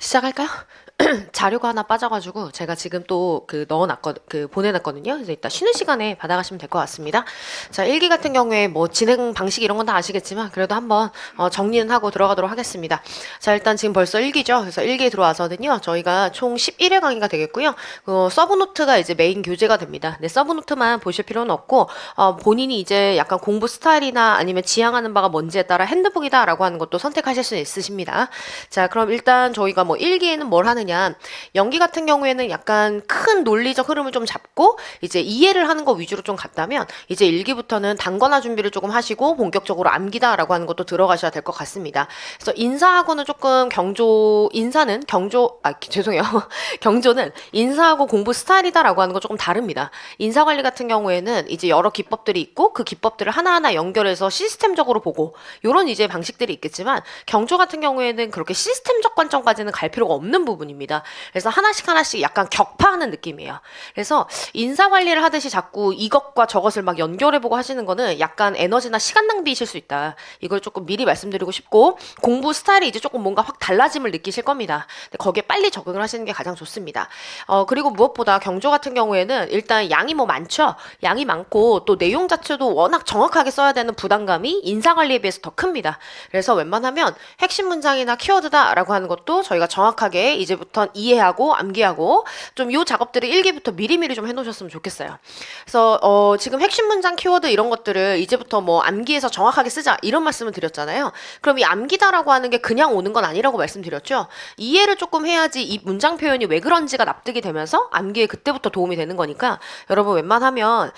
시작할까요? 자료가 하나 빠져가지고 제가 지금 또 보내놨거든요. 그래서 이따 쉬는 시간에 받아가시면 될 것 같습니다. 자, 일기 같은 경우에 뭐 진행 방식 이런 건 다 아시겠지만 그래도 한번 정리는 하고 들어가도록 하겠습니다. 자, 일단 지금 벌써 일기죠. 그래서 일기에 들어와서는요, 저희가 총 11회 강의가 되겠고요. 서브노트가 이제 메인 교재가 됩니다. 네, 서브노트만 보실 필요는 없고 본인이 이제 약간 공부 스타일이나 아니면 지향하는 바가 뭔지에 따라 핸드북이다라고 하는 것도 선택하실 수 있으십니다. 자, 그럼 일단 저희가 뭐 일기에는 뭘 하느냐? 연기 같은 경우에는 약간 큰 논리적 흐름을 좀 잡고 이제 이해를 하는 거 위주로 좀 갔다면 이제 일기부터는 단권화 준비를 조금 하시고 본격적으로 암기다라고 하는 것도 들어가셔야 될 것 같습니다. 그래서 인사하고는 조금 죄송해요. 경조는 인사하고 공부 스타일이다라고 하는 거 조금 다릅니다. 인사 관리 같은 경우에는 이제 여러 기법들이 있고 그 기법들을 하나하나 연결해서 시스템적으로 보고 요런 이제 방식들이 있겠지만 경조 같은 경우에는 그렇게 시스템적 관점까지는 갈 필요가 없는 부분입니다. 그래서 하나씩 약간 격파하는 느낌이에요. 그래서 인사 관리를 하듯이 자꾸 이것과 저것을 막 연결해보고 하시는 거는 약간 에너지나 시간 낭비이실 수 있다. 이걸 조금 미리 말씀드리고 싶고 공부 스타일이 이제 조금 뭔가 확 달라짐을 느끼실 겁니다. 근데 거기에 빨리 적응을 하시는 게 가장 좋습니다. 그리고 무엇보다 경조 같은 경우에는 일단 양이 뭐 많죠. 양이 많고 또 내용 자체도 워낙 정확하게 써야 되는 부담감이 인사 관리에 비해서 더 큽니다. 그래서 웬만하면 핵심 문장이나 키워드다라고 하는 것도 저희가 정확하게 이제부터 이해하고 암기하고 좀 요 작업들을 일기부터 미리미리 좀 해놓으셨으면 좋겠어요. 그래서 지금 핵심 문장 키워드 이런 것들을 이제부터 뭐 암기해서 정확하게 쓰자 이런 말씀을 드렸잖아요. 그럼 이 암기다라고 하는 게 그냥 오는 건 아니라고 말씀드렸죠. 이해를 조금 해야지 이 문장 표현이 왜 그런지가 납득이 되면서 암기에 그때부터 도움이 되는 거니까 여러분 웬만하면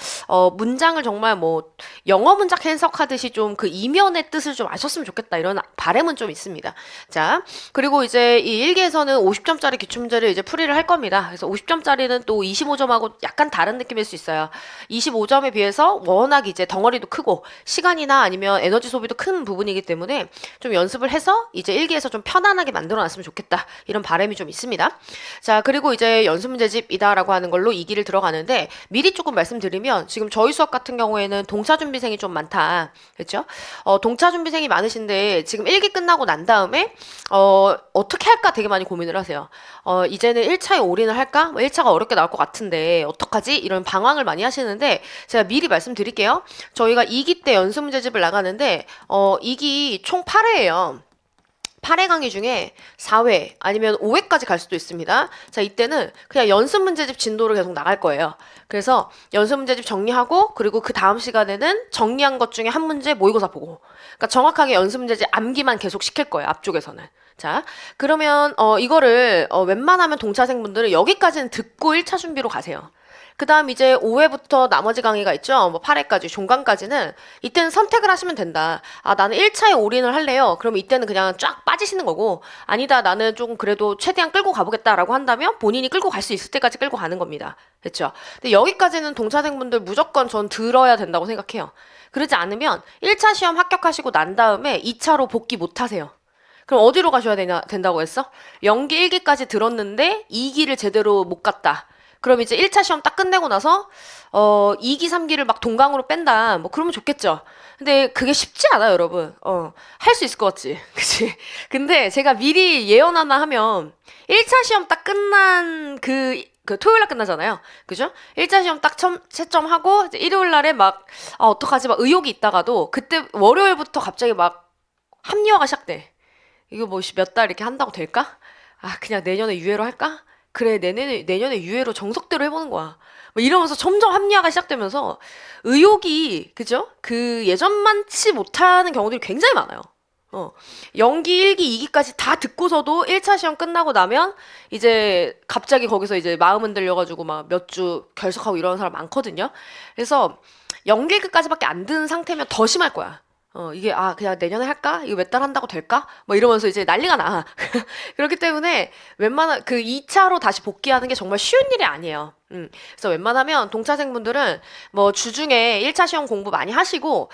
문장을 정말 뭐 영어 문장 해석하듯이 좀 그 이면의 뜻을 좀 아셨으면 좋겠다 이런 바람은 좀 있습니다. 자, 그리고 이제 이 일기에서는 50점짜리 기출문제를 이제 풀이를 할 겁니다. 그래서 50점짜리는 또 25점하고 약간 다른 느낌일 수 있어요. 25점에 비해서 워낙 이제 덩어리도 크고 시간이나 아니면 에너지 소비도 큰 부분이기 때문에 좀 연습을 해서 이제 일기에서 좀 편안하게 만들어 놨으면 좋겠다. 이런 바람이 좀 있습니다. 자, 그리고 이제 연습문제집이다라고 하는 걸로 2기를 들어가는데 미리 조금 말씀드리면 지금 저희 수업 같은 경우에는 동차준비생이 좀 많다. 그렇죠? 동차준비생이 많으신데 지금 1기 끝나고 난 다음에 어떻게 할까 되게 많이 고민을 하세요. 이제는 1차에 올인을 할까? 뭐 1차가 어렵게 나올 것 같은데 어떡하지? 이런 방황을 많이 하시는데 제가 미리 말씀드릴게요. 저희가 2기 때 연습문제집을 나가는데 2기 총 8회예요. 8회 강의 중에 4회 아니면 5회까지 갈 수도 있습니다. 자, 이때는 그냥 연습 문제집 진도를 계속 나갈 거예요. 그래서 연습 문제집 정리하고 그리고 그 다음 시간에는 정리한 것 중에 한 문제 모의고사 보고 그러니까 정확하게 연습 문제집 암기만 계속 시킬 거예요. 앞쪽에서는. 자, 그러면 이거를 웬만하면 동차생분들은 여기까지는 듣고 1차 준비로 가세요. 그 다음 이제 5회부터 나머지 강의가 있죠. 뭐 8회까지, 종강까지는 이때는 선택을 하시면 된다. 아, 나는 1차에 올인을 할래요. 그러면 이때는 그냥 쫙 빠지시는 거고, 아니다, 나는 조금 그래도 최대한 끌고 가보겠다라고 한다면 본인이 끌고 갈 수 있을 때까지 끌고 가는 겁니다. 그렇죠? 근데 여기까지는 동차생분들 무조건 전 들어야 된다고 생각해요. 그러지 않으면 1차 시험 합격하시고 난 다음에 2차로 복귀 못 하세요. 그럼 어디로 가셔야 된다고 했어? 연기 1기까지 들었는데 2기를 제대로 못 갔다. 그럼 이제 1차 시험 딱 끝내고 나서 2기, 3기를 막 동강으로 뺀다. 뭐 그러면 좋겠죠. 근데 그게 쉽지 않아요, 여러분. 할 수 있을 것 같지. 그치? 근데 제가 미리 예언 하나 하면 1차 시험 딱 끝난 그 토요일 날 끝나잖아요. 그죠? 1차 시험 딱 채점하고 이제 일요일 날에 막 어떡하지? 막 의욕이 있다가도 그때 월요일부터 갑자기 막 합리화가 시작돼. 이거 뭐 몇 달 이렇게 한다고 될까? 아, 그냥 내년에 유예로 할까? 그래, 내년에 유예로 정석대로 해보는 거야. 뭐 이러면서 점점 합리화가 시작되면서 의욕이, 그죠? 그 예전만치 못하는 경우들이 굉장히 많아요. 연기 1기, 2기까지 다 듣고서도 1차 시험 끝나고 나면 이제 갑자기 거기서 이제 마음 흔들려가지고 막 몇 주 결석하고 이러는 사람 많거든요. 그래서 연기 1기까지밖에 안 든 상태면 더 심할 거야. 이게, 그냥 내년에 할까? 이거 몇 달 한다고 될까? 뭐 이러면서 이제 난리가 나. 그렇기 때문에 웬만한, 그 2차로 다시 복귀하는 게 정말 쉬운 일이 아니에요. 그래서 웬만하면 동차생분들은 뭐 주중에 1차 시험 공부 많이 하시고,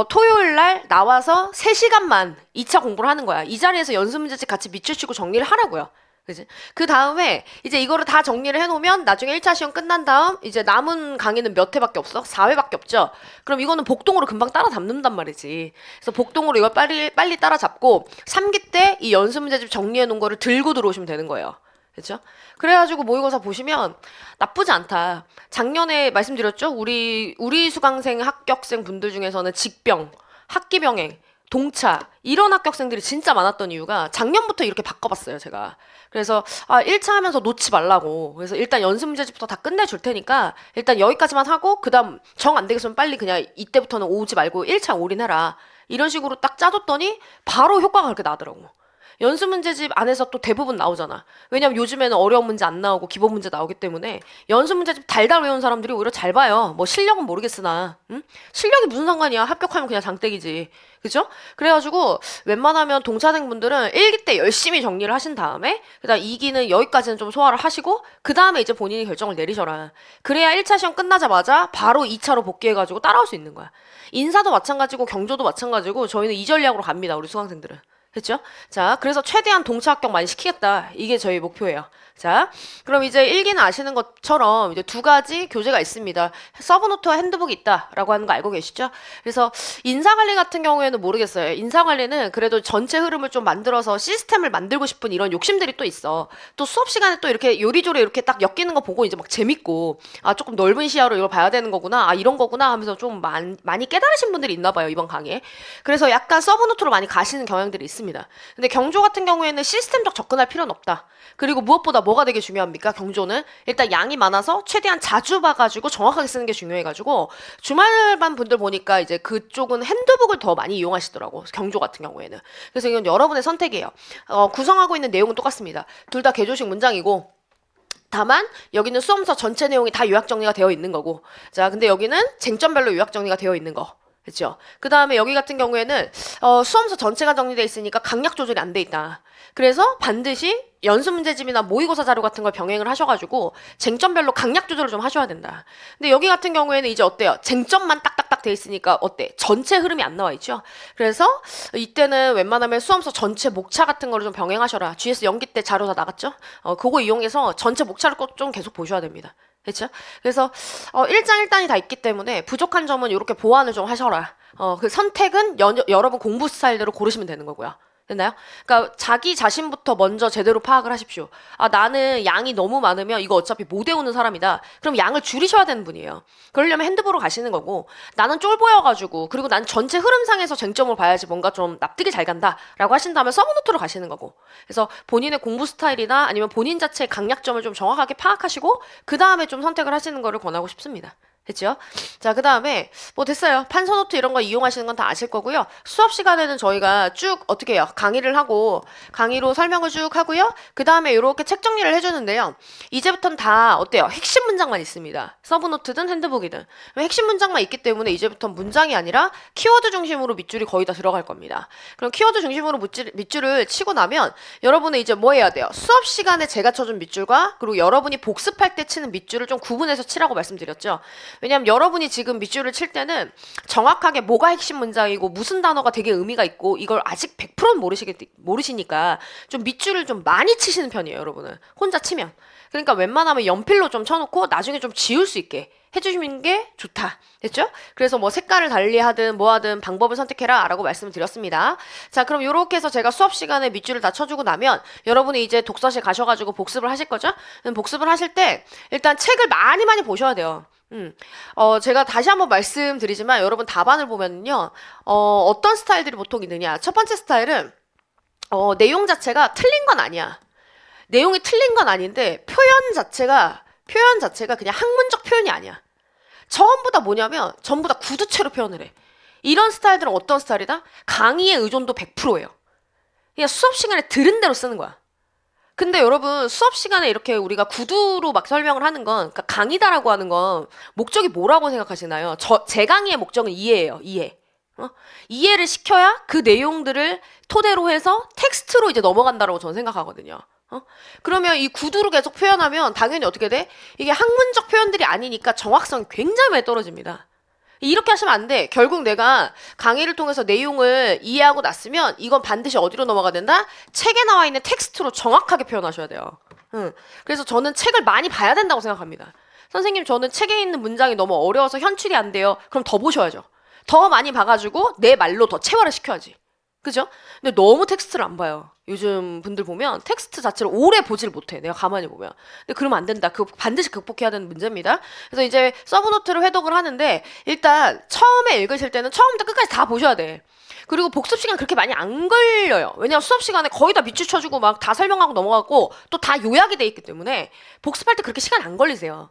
토요일 날 나와서 3시간만 2차 공부를 하는 거야. 이 자리에서 연습 문제집 같이 밑줄 치고 정리를 하라고요. 그지? 그 다음에 이제 이거를 다 정리를 해놓으면 나중에 1차 시험 끝난 다음 이제 남은 강의는 몇 회밖에 없어? 4회밖에 없죠? 그럼 이거는 복동으로 금방 따라잡는단 말이지. 그래서 복동으로 이걸 빨리 따라잡고 3기 때 이 연습 문제집 정리해 놓은 거를 들고 들어오시면 되는 거예요. 그렇죠? 그래가지고 모의고사 보시면 나쁘지 않다. 작년에 말씀드렸죠? 우리 수강생 합격생 분들 중에서는 직병, 학기병행, 동차 이런 합격생들이 진짜 많았던 이유가 작년부터 이렇게 바꿔봤어요, 제가. 그래서 1차 하면서 놓지 말라고. 그래서 일단 연습 문제집부터 다 끝내줄 테니까 일단 여기까지만 하고 그다음 정 안 되겠으면 빨리 그냥 이때부터는 오지 말고 1차 올인해라. 이런 식으로 딱 짜줬더니 바로 효과가 그렇게 나더라고. 연습 문제집 안에서 또 대부분 나오잖아. 왜냐면 요즘에는 어려운 문제 안 나오고 기본 문제 나오기 때문에 연습 문제집 달달 외운 사람들이 오히려 잘 봐요. 뭐 실력은 모르겠으나, 응? 실력이 무슨 상관이야? 합격하면 그냥 장땡이지. 그죠? 그래가지고 웬만하면 동차생 분들은 1기 때 열심히 정리를 하신 다음에 그다음 2기는 여기까지는 좀 소화를 하시고 그 다음에 이제 본인이 결정을 내리셔라. 그래야 1차 시험 끝나자마자 바로 2차로 복귀해가지고 따라올 수 있는 거야. 인사도 마찬가지고 경조도 마찬가지고 저희는 이 전략으로 갑니다. 우리 수강생들은. 됐죠? 자, 그래서 최대한 동차 합격 많이 시키겠다. 이게 저희 목표예요. 자, 그럼 이제 1기는 아시는 것처럼 이제 두 가지 교재가 있습니다. 서브노트와 핸드북이 있다라고 하는 거 알고 계시죠? 그래서 인사관리 같은 경우에는 모르겠어요. 인사관리는 그래도 전체 흐름을 좀 만들어서 시스템을 만들고 싶은 이런 욕심들이 또 있어. 또 수업 시간에 또 이렇게 요리조리 이렇게 딱 엮이는 거 보고 이제 막 재밌고, 조금 넓은 시야로 이걸 봐야 되는 거구나. 이런 거구나 하면서 좀 많이 깨달으신 분들이 있나 봐요, 이번 강의에. 그래서 약간 서브노트로 많이 가시는 경향들이 있습니다. 근데 경조 같은 경우에는 시스템적 접근할 필요는 없다. 그리고 무엇보다 뭐가 되게 중요합니까? 경조는 일단 양이 많아서 최대한 자주 봐가지고 정확하게 쓰는 게 중요해가지고 주말반 분들 보니까 이제 그쪽은 핸드북을 더 많이 이용하시더라고. 경조 같은 경우에는. 그래서 이건 여러분의 선택이에요. 구성하고 있는 내용은 똑같습니다. 둘 다 개조식 문장이고 다만 여기는 수험서 전체 내용이 다 요약 정리가 되어 있는 거고, 자 근데 여기는 쟁점별로 요약 정리가 되어 있는 거. 그렇죠? 그 다음에 여기 같은 경우에는 수험서 전체가 정리되어 있으니까 강약 조절이 안 돼 있다. 그래서 반드시 연습 문제집이나 모의고사 자료 같은 걸 병행을 하셔가지고 쟁점별로 강약 조절을 좀 하셔야 된다. 근데 여기 같은 경우에는 이제 어때요? 쟁점만 딱딱딱 돼 있으니까 어때? 전체 흐름이 안 나와 있죠? 그래서 이때는 웬만하면 수험서 전체 목차 같은 거를 좀 병행하셔라. GS 연기 때 자료 다 나갔죠? 그거 이용해서 전체 목차를 꼭 좀 계속 보셔야 됩니다. 그렇죠? 그래서 1장 1단이 다 있기 때문에 부족한 점은 이렇게 보완을 좀 하셔라. 그 선택은 여러분 공부 스타일대로 고르시면 되는 거고요. 됐나요? 그러니까 자기 자신부터 먼저 제대로 파악을 하십시오. 나는 양이 너무 많으면 이거 어차피 못 외우는 사람이다. 그럼 양을 줄이셔야 되는 분이에요. 그러려면 핸드북으로 가시는 거고, 나는 쫄보여가지고 그리고 난 전체 흐름상에서 쟁점을 봐야지 뭔가 좀 납득이 잘 간다라고 하신다면 서브노트로 가시는 거고, 그래서 본인의 공부 스타일이나 아니면 본인 자체의 강약점을 좀 정확하게 파악하시고 그 다음에 좀 선택을 하시는 거를 권하고 싶습니다. 됐죠? 자, 그 다음에 뭐 됐어요. 판서노트 이런 거 이용하시는 건 다 아실 거고요. 수업 시간에는 저희가 쭉 어떻게 해요? 강의를 하고 강의로 설명을 쭉 하고요. 그 다음에 이렇게 책 정리를 해주는데요. 이제부터는 다 어때요? 핵심 문장만 있습니다. 서브노트든 핸드북이든. 핵심 문장만 있기 때문에 이제부터는 문장이 아니라 키워드 중심으로 밑줄이 거의 다 들어갈 겁니다. 그럼 키워드 중심으로 밑줄을 치고 나면 여러분은 이제 뭐 해야 돼요? 수업 시간에 제가 쳐준 밑줄과 그리고 여러분이 복습할 때 치는 밑줄을 좀 구분해서 치라고 말씀드렸죠. 왜냐면 여러분이 지금 밑줄을 칠 때는 정확하게 뭐가 핵심 문장이고 무슨 단어가 되게 의미가 있고 이걸 아직 100%는 모르시니까 좀 밑줄을 좀 많이 치시는 편이에요, 여러분은. 혼자 치면. 그러니까 웬만하면 연필로 좀 쳐놓고 나중에 좀 지울 수 있게 해주시는 게 좋다. 됐죠? 그래서 뭐 색깔을 달리 하든 뭐 하든 방법을 선택해라 라고 말씀을 드렸습니다. 자, 그럼 요렇게 해서 제가 수업 시간에 밑줄을 다 쳐주고 나면 여러분이 이제 독서실 가셔가지고 복습을 하실 거죠? 복습을 하실 때 일단 책을 많이 보셔야 돼요. 제가 다시 한번 말씀드리지만 여러분 답안을 보면요. 어떤 스타일들이 보통 있느냐. 첫 번째 스타일은 내용 자체가 틀린 건 아니야. 내용이 틀린 건 아닌데 표현 자체가 그냥 학문적 표현이 아니야. 전부 다 뭐냐면 전부 다 구두체로 표현을 해. 이런 스타일들은 어떤 스타일이다? 강의의 의존도 100%예요. 그냥 수업 시간에 들은 대로 쓰는 거야. 근데 여러분 수업 시간에 이렇게 우리가 구두로 막 설명을 하는 건, 그러니까 강의다라고 하는 건 목적이 뭐라고 생각하시나요? 제 강의의 목적은 이해예요. 이해. 이해를 시켜야 그 내용들을 토대로 해서 텍스트로 이제 넘어간다라고 저는 생각하거든요. 그러면 이 구두로 계속 표현하면 당연히 어떻게 돼? 이게 학문적 표현들이 아니니까 정확성이 굉장히 많이 떨어집니다. 이렇게 하시면 안 돼. 결국 내가 강의를 통해서 내용을 이해하고 났으면 이건 반드시 어디로 넘어가야 된다? 책에 나와 있는 텍스트로 정확하게 표현하셔야 돼요. 그래서 저는 책을 많이 봐야 된다고 생각합니다. 선생님, 저는 책에 있는 문장이 너무 어려워서 현출이 안 돼요. 그럼 더 보셔야죠. 더 많이 봐가지고 내 말로 더 체화를 시켜야지. 그죠? 근데 너무 텍스트를 안 봐요. 요즘 분들 보면 텍스트 자체를 오래 보질 못해. 내가 가만히 보면. 근데 그러면 안 된다. 그거 반드시 극복해야 되는 문제입니다. 그래서 이제 서브노트를 회독을 하는데 일단 처음에 읽으실 때는 처음부터 끝까지 다 보셔야 돼. 그리고 복습 시간 그렇게 많이 안 걸려요. 왜냐면 수업 시간에 거의 다 밑줄 쳐주고 막 다 설명하고 넘어가고 또 다 요약이 돼 있기 때문에 복습할 때 그렇게 시간 안 걸리세요.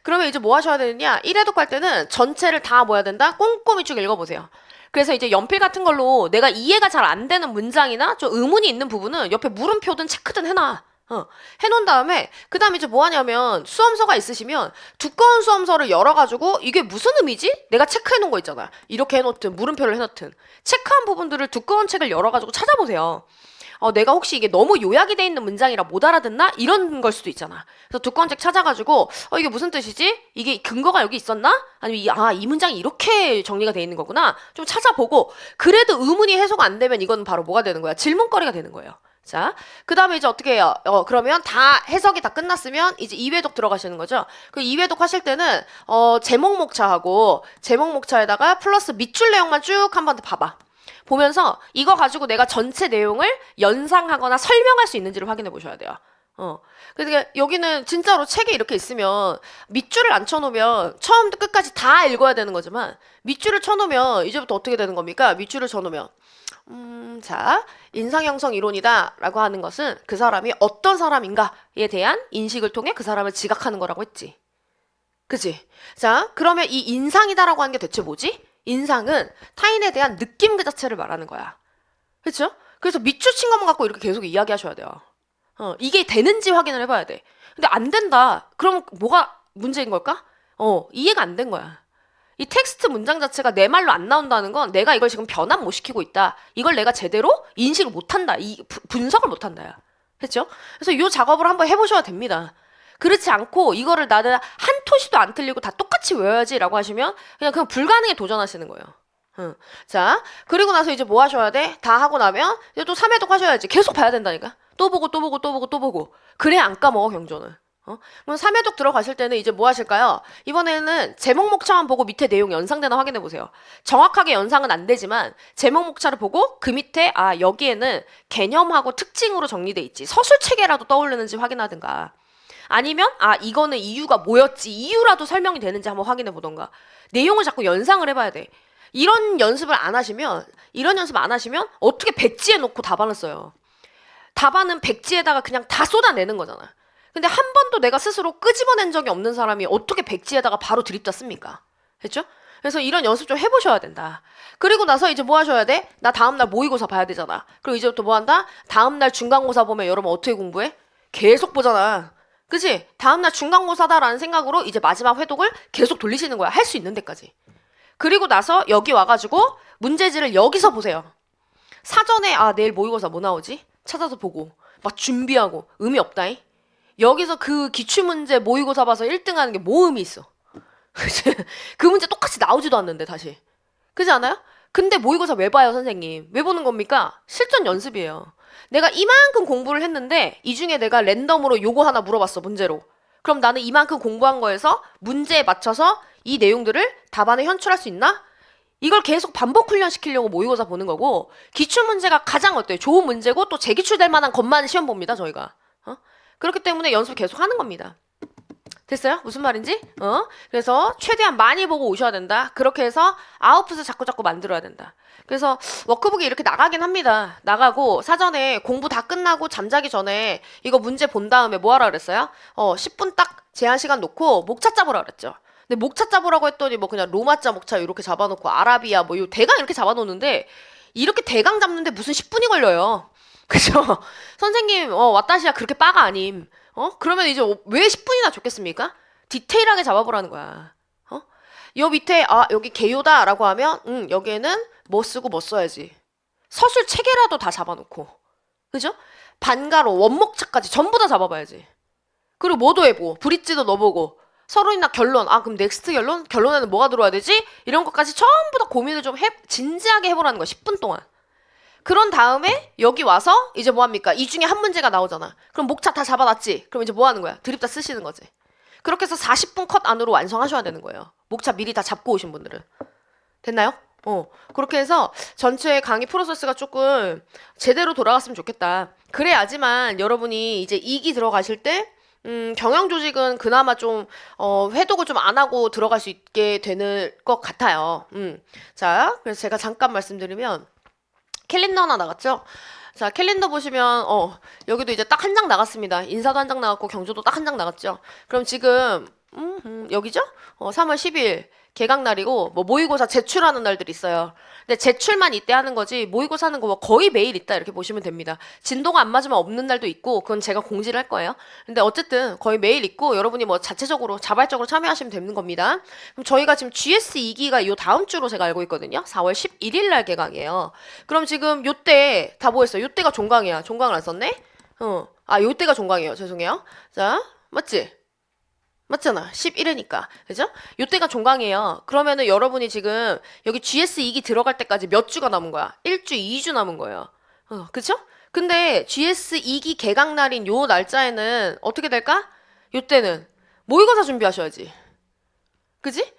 그러면 이제 뭐 하셔야 되느냐? 1회독 할 때는 전체를 다 뭐 해야 된다? 꼼꼼히 쭉 읽어보세요. 그래서 이제 연필 같은 걸로 내가 이해가 잘 안 되는 문장이나 좀 의문이 있는 부분은 옆에 물음표든 체크든 해놔. 해놓은 다음에 그 다음에 이제 뭐 하냐면 수험서가 있으시면 두꺼운 수험서를 열어가지고 이게 무슨 의미지? 내가 체크해놓은 거 있잖아. 이렇게 해놓든 물음표를 해놓든 체크한 부분들을 두꺼운 책을 열어가지고 찾아보세요. 내가 혹시 이게 너무 요약이 돼 있는 문장이라 못 알아듣나? 이런 걸 수도 있잖아. 그래서 두꺼운 책 찾아가지고 이게 무슨 뜻이지? 이게 근거가 여기 있었나? 아니면 이 문장이 이렇게 정리가 돼 있는 거구나? 좀 찾아보고 그래도 의문이 해소가 안 되면 이건 바로 뭐가 되는 거야? 질문거리가 되는 거예요. 자, 그 다음에 이제 어떻게 해요? 그러면 다 해석이 다 끝났으면 이제 2회독 들어가시는 거죠. 그 2회독 하실 때는 제목 목차하고 제목 목차에다가 플러스 밑줄 내용만 쭉 한 번 더 봐봐. 보면서 이거 가지고 내가 전체 내용을 연상하거나 설명할 수 있는지를 확인해 보셔야 돼요. 그러니까 여기는 진짜로 책에 이렇게 있으면 밑줄을 안 쳐놓으면 처음부터 끝까지 다 읽어야 되는 거지만 밑줄을 쳐놓으면 이제부터 어떻게 되는 겁니까? 밑줄을 쳐놓으면 자, 인상형성 이론이다 라고 하는 것은 그 사람이 어떤 사람인가에 대한 인식을 통해 그 사람을 지각하는 거라고 했지. 그치? 자, 그러면 이 인상이다라고 하는 게 대체 뭐지? 인상은 타인에 대한 느낌 그 자체를 말하는 거야. 그렇죠? 그래서 밑줄 친 것만 갖고 이렇게 계속 이야기하셔야 돼요. 이게 되는지 확인을 해봐야 돼. 근데 안 된다. 그럼 뭐가 문제인 걸까? 이해가 안 된 거야. 이 텍스트 문장 자체가 내 말로 안 나온다는 건 내가 이걸 지금 변환 못 시키고 있다. 이걸 내가 제대로 인식을 못 한다. 분석을 못 한다. 그렇죠? 그래서 이 작업을 한번 해보셔야 됩니다. 그렇지 않고 이거를 나는 한 토시도 안 틀리고 다 똑같이 외워야지 라고 하시면 그냥 불가능에 도전하시는 거예요. 자, 그리고 나서 이제 뭐 하셔야 돼? 다 하고 나면 이제 또 3회독 하셔야지. 계속 봐야 된다니까. 또 보고 또 보고 또 보고 또 보고. 그래야 안 까먹어 경조는. 그럼 3회독 들어가실 때는 이제 뭐 하실까요? 이번에는 제목 목차만 보고 밑에 내용 연상되나 확인해 보세요. 정확하게 연상은 안 되지만 제목 목차를 보고 그 밑에 여기에는 개념하고 특징으로 정리돼 있지. 서술체계라도 떠오르는지 확인하든가. 아니면 이거는 이유가 뭐였지? 이유라도 설명이 되는지 한번 확인해 보던가. 내용을 자꾸 연상을 해봐야 돼. 이런 연습 안 하시면 어떻게 백지에 놓고 답안을 써요. 답안은 백지에다가 그냥 다 쏟아내는 거잖아. 근데 한 번도 내가 스스로 끄집어낸 적이 없는 사람이 어떻게 백지에다가 바로 드립다 씁니까? 됐죠? 그래서 이런 연습 좀 해보셔야 된다. 그리고 나서 이제 뭐 하셔야 돼? 나 다음날 모의고사 봐야 되잖아. 그리고 이제부터 뭐 한다? 다음날 중간고사 보면 여러분 어떻게 공부해? 계속 보잖아. 그치? 다음날 중간고사다라는 생각으로 이제 마지막 회독을 계속 돌리시는 거야. 할 수 있는 데까지. 그리고 나서 여기 와가지고 문제지를 여기서 보세요. 사전에 내일 모의고사 뭐 나오지? 찾아서 보고 막 준비하고 의미 없다잉. 여기서 그 기출문제 모의고사 봐서 1등 하는 게 뭐 의미 있어? 그 문제 똑같이 나오지도 않는데 다시. 그렇지 않아요? 근데 모의고사 왜 봐요 선생님? 왜 보는 겁니까? 실전 연습이에요. 내가 이만큼 공부를 했는데 이 중에 내가 랜덤으로 요거 하나 물어봤어 문제로. 그럼 나는 이만큼 공부한 거에서 문제에 맞춰서 이 내용들을 답안에 현출할 수 있나? 이걸 계속 반복 훈련시키려고 모의고사 보는 거고 기출문제가 가장 어때요? 좋은 문제고 또 재기출될 만한 것만 시험 봅니다 저희가. 그렇기 때문에 연습 계속 하는 겁니다. 됐어요? 무슨 말인지? 그래서 최대한 많이 보고 오셔야 된다. 그렇게 해서 아웃풋을 자꾸 만들어야 된다. 그래서 워크북이 이렇게 나가긴 합니다. 나가고 사전에 공부 다 끝나고 잠자기 전에 이거 문제 본 다음에 뭐 하라 그랬어요? 10분 딱 제한 시간 놓고 목차 짜보라 그랬죠. 근데 목차 짜보라고 했더니 뭐 그냥 로마자 목차 이렇게 잡아놓고 아라비아 뭐 요 대강 이렇게 잡아놓는데 이렇게 대강 잡는데 무슨 10분이 걸려요. 그죠? 선생님 왓다시야 그렇게 빠가 아님. 그러면 이제 왜 10분이나 줬겠습니까? 디테일하게 잡아보라는 거야. 요 밑에 여기 개요다라고 하면 여기에는 뭐 쓰고 뭐 써야지. 서술 체계라도 다 잡아놓고. 그죠? 반가로 원목차까지 전부 다 잡아봐야지. 그리고 뭐도 해보고 브릿지도 넣어보고 서론이나 결론. 아, 그럼 넥스트 결론? 결론에는 뭐가 들어와야 되지? 이런 것까지 전부 다 고민을 좀 진지하게 해보라는 거야. 10분 동안. 그런 다음에 여기 와서 이제 뭐 합니까? 이 중에 한 문제가 나오잖아. 그럼 목차 다 잡아놨지? 그럼 이제 뭐 하는 거야? 드립 다 쓰시는 거지. 그렇게 해서 40분 컷 안으로 완성하셔야 되는 거예요. 목차 미리 다 잡고 오신 분들은. 됐나요? 그렇게 해서 전체 강의 프로세스가 조금 제대로 돌아갔으면 좋겠다. 그래야지만 여러분이 이제 2기 들어가실 때 경영조직은 그나마 좀, 회독을 좀 안 하고 들어갈 수 있게 되는 것 같아요. 자, 그래서 제가 잠깐 말씀드리면, 캘린더 하나 나갔죠? 자, 캘린더 보시면, 여기도 이제 딱 한 장 나갔습니다. 인사도 한 장 나갔고, 경조도 딱 한 장 나갔죠? 그럼 지금, 여기죠? 3월 10일. 개강날이고 뭐 모의고사 제출하는 날들이 있어요. 근데 제출만 이때 하는 거지 모의고사 하는 거 뭐 거의 매일 있다 이렇게 보시면 됩니다. 진도가 안 맞으면 없는 날도 있고 그건 제가 공지를 할 거예요. 근데 어쨌든 거의 매일 있고 여러분이 뭐 자체적으로 자발적으로 참여하시면 되는 겁니다. 그럼 저희가 지금 GS 2기가 요 다음 주로 제가 알고 있거든요. 4월 11일 날 개강이에요. 그럼 지금 요때 다 뭐했어요? 요때가 종강이야. 종강을 안 썼네? 요때가 종강이에요. 죄송해요. 자, 맞지? 맞잖아. 11회니까. 그죠? 요때가 종강이에요. 그러면은 여러분이 지금 여기 GS 2기 들어갈 때까지 몇 주가 남은 거야? 1주, 2주 남은 거예요. 그쵸? 근데 GS 2기 개강 날인 요 날짜에는 어떻게 될까? 요때는 모의고사 준비하셔야지. 그지?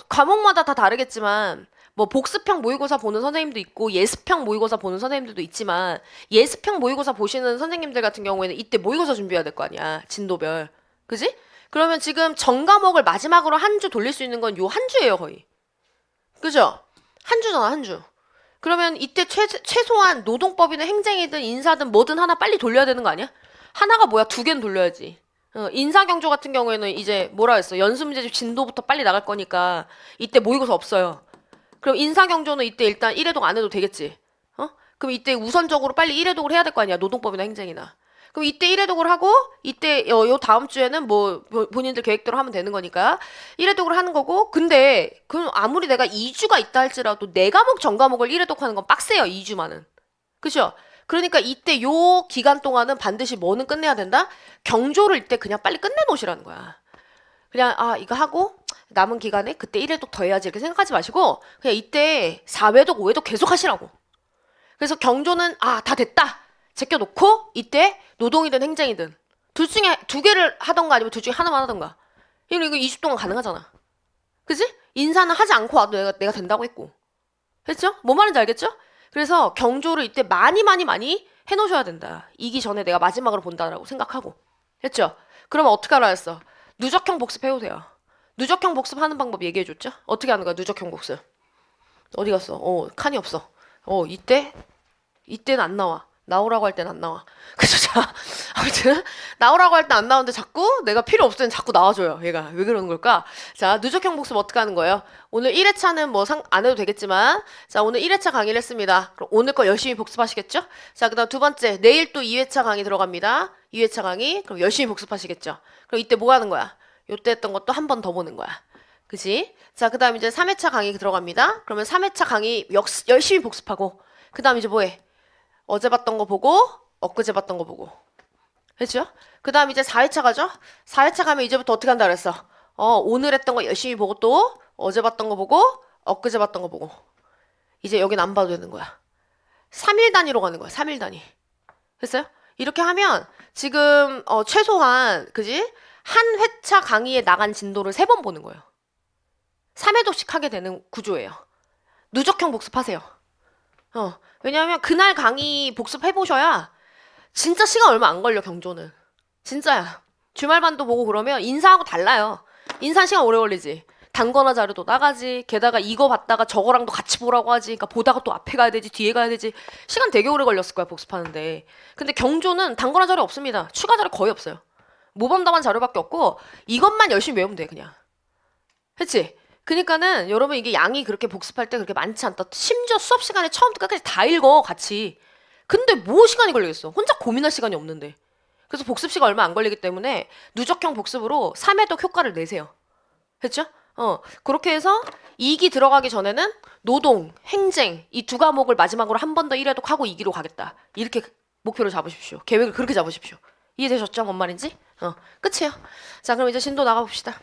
과목마다 다 다르겠지만 뭐 복습형 모의고사 보는 선생님도 있고 예습형 모의고사 보는 선생님들도 있지만 예습형 모의고사 보시는 선생님들 같은 경우에는 이때 모의고사 준비해야 될 거 아니야. 진도별. 그지? 그러면 지금 전 과목을 마지막으로 한 주 돌릴 수 있는 건 요 한 주예요, 거의. 그죠? 한 주잖아, 한 주. 그러면 이때 최소한 노동법이든 행정이든 인사든 뭐든 하나 빨리 돌려야 되는 거 아니야? 하나가 뭐야? 두 개는 돌려야지. 인사경조 같은 경우에는 이제 뭐라 했어? 연수문제집 진도부터 빨리 나갈 거니까 이때 모의고사 없어요. 그럼 인사경조는 이때 일단 1회독 안 해도 되겠지? 그럼 이때 우선적으로 빨리 1회독을 해야 될 거 아니야? 노동법이나 행정이나. 그럼 이때 1회독을 하고 이때 요 다음 주에는 뭐 본인들 계획대로 하면 되는 거니까 1회독을 하는 거고 근데 그럼 아무리 내가 2주가 있다 할지라도 네 과목 전 과목을 1회독 하는 건 빡세요. 2주만은. 그죠? 그러니까 이때 요 기간 동안은 반드시 뭐는 끝내야 된다? 경조를 이때 그냥 빨리 끝내놓으시라는 거야. 그냥 이거 하고 남은 기간에 그때 1회독 더 해야지 이렇게 생각하지 마시고 그냥 이때 4회독 5회독 계속 하시라고. 그래서 경조는 다 됐다. 제껴놓고 이때 노동이든 행정이든 둘 중에 두 개를 하던가 아니면 둘 중에 하나만 하던가. 이거 2주 동안 가능하잖아. 그지? 인사는 하지 않고 와도 내가 된다고 했고. 됐죠? 뭐 말인지 알겠죠? 그래서 경조를 이때 많이 해놓으셔야 된다. 이기 전에 내가 마지막으로 본다라고 생각하고. 됐죠? 그러면 어떻게 하라 했어? 누적형 복습해도 돼요. 누적형 복습하는 방법 얘기해줬죠? 어떻게 하는 거야? 누적형 복습. 어디 갔어? 칸이 없어. 이때는 안 나와. 나오라고 할 땐 안 나와. 그죠? 자, 아무튼 나오라고 할 땐 안 나오는데 자꾸 내가 필요 없을 땐 자꾸 나와줘요. 얘가 왜 그러는 걸까? 자, 누적형 복습 어떻게 하는 거예요? 오늘 1회차는 뭐 안 해도 되겠지만 자, 오늘 1회차 강의를 했습니다. 그럼 오늘 거 열심히 복습하시겠죠? 자, 그다음 두 번째 내일 또 2회차 강의 들어갑니다. 2회차 강의 그럼 열심히 복습하시겠죠? 그럼 이때 뭐 하는 거야? 요때 했던 것도 한 번 더 보는 거야. 그지? 자, 그다음 이제 3회차 강의 들어갑니다. 그러면 3회차 강의 열심히 복습하고 그다음 이제 뭐해? 어제 봤던 거 보고 엊그제 봤던 거 보고 그렇죠? 그 다음 이제 4회차 가죠? 4회차 가면 이제부터 어떻게 한다 그랬어? 오늘 했던 거 열심히 보고 또 어제 봤던 거 보고 엊그제 봤던 거 보고 이제 여긴 안 봐도 되는 거야. 3일 단위로 가는 거야. 3일 단위. 됐어요? 이렇게 하면 지금 최소한 그지? 한 회차 강의에 나간 진도를 3번 보는 거예요. 3회독씩 하게 되는 구조예요. 누적형 복습하세요. 왜냐하면 그날 강의 복습해보셔야 진짜 시간 얼마 안 걸려, 경조는. 진짜야. 주말반도 보고 그러면 인사하고 달라요. 인사 시간 오래 걸리지. 단거나 자료도 나가지. 게다가 이거 봤다가 저거랑도 같이 보라고 하지. 그러니까 보다가 또 앞에 가야 되지, 뒤에 가야 되지. 시간 되게 오래 걸렸을 거야, 복습하는데. 근데 경조는 단거나 자료 없습니다. 추가 자료 거의 없어요. 모범답안 자료밖에 없고 이것만 열심히 외우면 돼, 그냥. 그치? 그니까는 여러분 이게 양이 그렇게 복습할 때 그렇게 많지 않다. 심지어 수업 시간에 처음부터 끝까지 다 읽어, 같이. 근데 뭐 시간이 걸리겠어? 혼자 고민할 시간이 없는데. 그래서 복습 시간 얼마 안 걸리기 때문에 누적형 복습으로 3회독 효과를 내세요. 됐죠? 그렇게 해서 2기 들어가기 전에는 노동, 행정 이 두 과목을 마지막으로 한 번 더 1회독 하고 2기로 가겠다. 이렇게 목표를 잡으십시오. 계획을 그렇게 잡으십시오. 이해되셨죠? 뭔 말인지? 끝이에요. 자, 그럼 이제 진도 나가봅시다.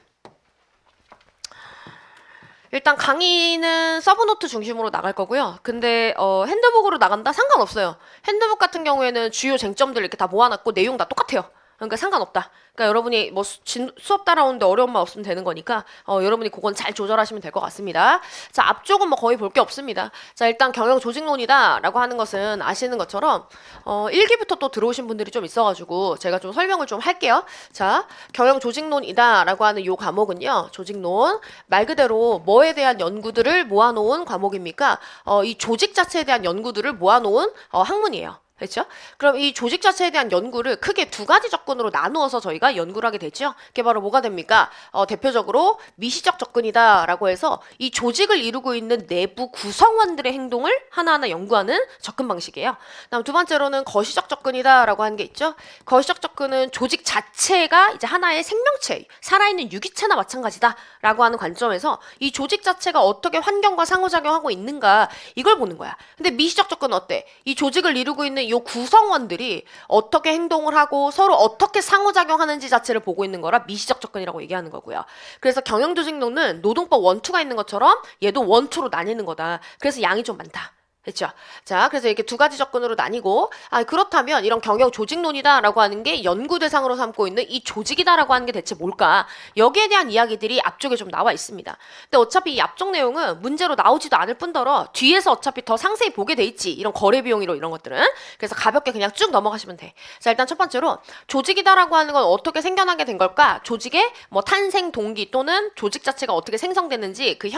일단 강의는 서브노트 중심으로 나갈 거고요. 근데 핸드북으로 나간다? 상관없어요. 핸드북 같은 경우에는 주요 쟁점들 이렇게 다 모아놨고 내용 다 똑같아요. 그러니까 상관없다. 그러니까 여러분이 뭐 수업 따라오는데 어려운 말 없으면 되는 거니까 여러분이 그건 잘 조절하시면 될 것 같습니다. 자, 앞쪽은 뭐 거의 볼 게 없습니다. 자, 일단 경영 조직론이다라고 하는 것은 아시는 것처럼 1기부터 또 들어오신 분들이 좀 있어가지고 제가 좀 설명을 좀 할게요. 자, 경영 조직론이다라고 하는 요 과목은요. 조직론 말 그대로 뭐에 대한 연구들을 모아놓은 과목입니까? 이 조직 자체에 대한 연구들을 모아놓은 학문이에요. 그렇죠? 그럼 이 조직 자체에 대한 연구를 크게 두 가지 접근으로 나누어서 저희가 연구를 하게 되죠. 그게 바로 뭐가 됩니까? 대표적으로 미시적 접근이다라고 해서 이 조직을 이루고 있는 내부 구성원들의 행동을 하나하나 연구하는 접근 방식이에요. 다음 두 번째로는 거시적 접근이다라고 하는 게 있죠. 거시적 접근은 조직 자체가 이제 하나의 생명체, 살아있는 유기체나 마찬가지다라고 하는 관점에서 이 조직 자체가 어떻게 환경과 상호작용하고 있는가 이걸 보는 거야. 근데 미시적 접근은 어때? 이 조직을 이루고 있는 이 구성원들이 어떻게 행동을 하고 서로 어떻게 상호작용하는지 자체를 보고 있는 거라 미시적 접근이라고 얘기하는 거고요. 그래서 경영조직론은 노동법 1, 2가 있는 것처럼 얘도 1, 2로 나뉘는 거다. 그래서 양이 좀 많다. 됐죠? 자, 그래서 이렇게 두 가지 접근으로 나뉘고, 그렇다면 이런 경영 조직론이다라고 하는 게 연구 대상으로 삼고 있는 이 조직이다라고 하는 게 대체 뭘까? 여기에 대한 이야기들이 앞쪽에 좀 나와 있습니다. 근데 어차피 이 앞쪽 내용은 문제로 나오지도 않을 뿐더러 뒤에서 어차피 더 상세히 보게 돼 있지. 이런 거래 비용이로 이런 것들은. 그래서 가볍게 그냥 쭉 넘어가시면 돼. 자, 일단 첫 번째로 조직이다라고 하는 건 어떻게 생겨나게 된 걸까? 조직의 뭐 탄생 동기 또는 조직 자체가 어떻게 생성됐는지 그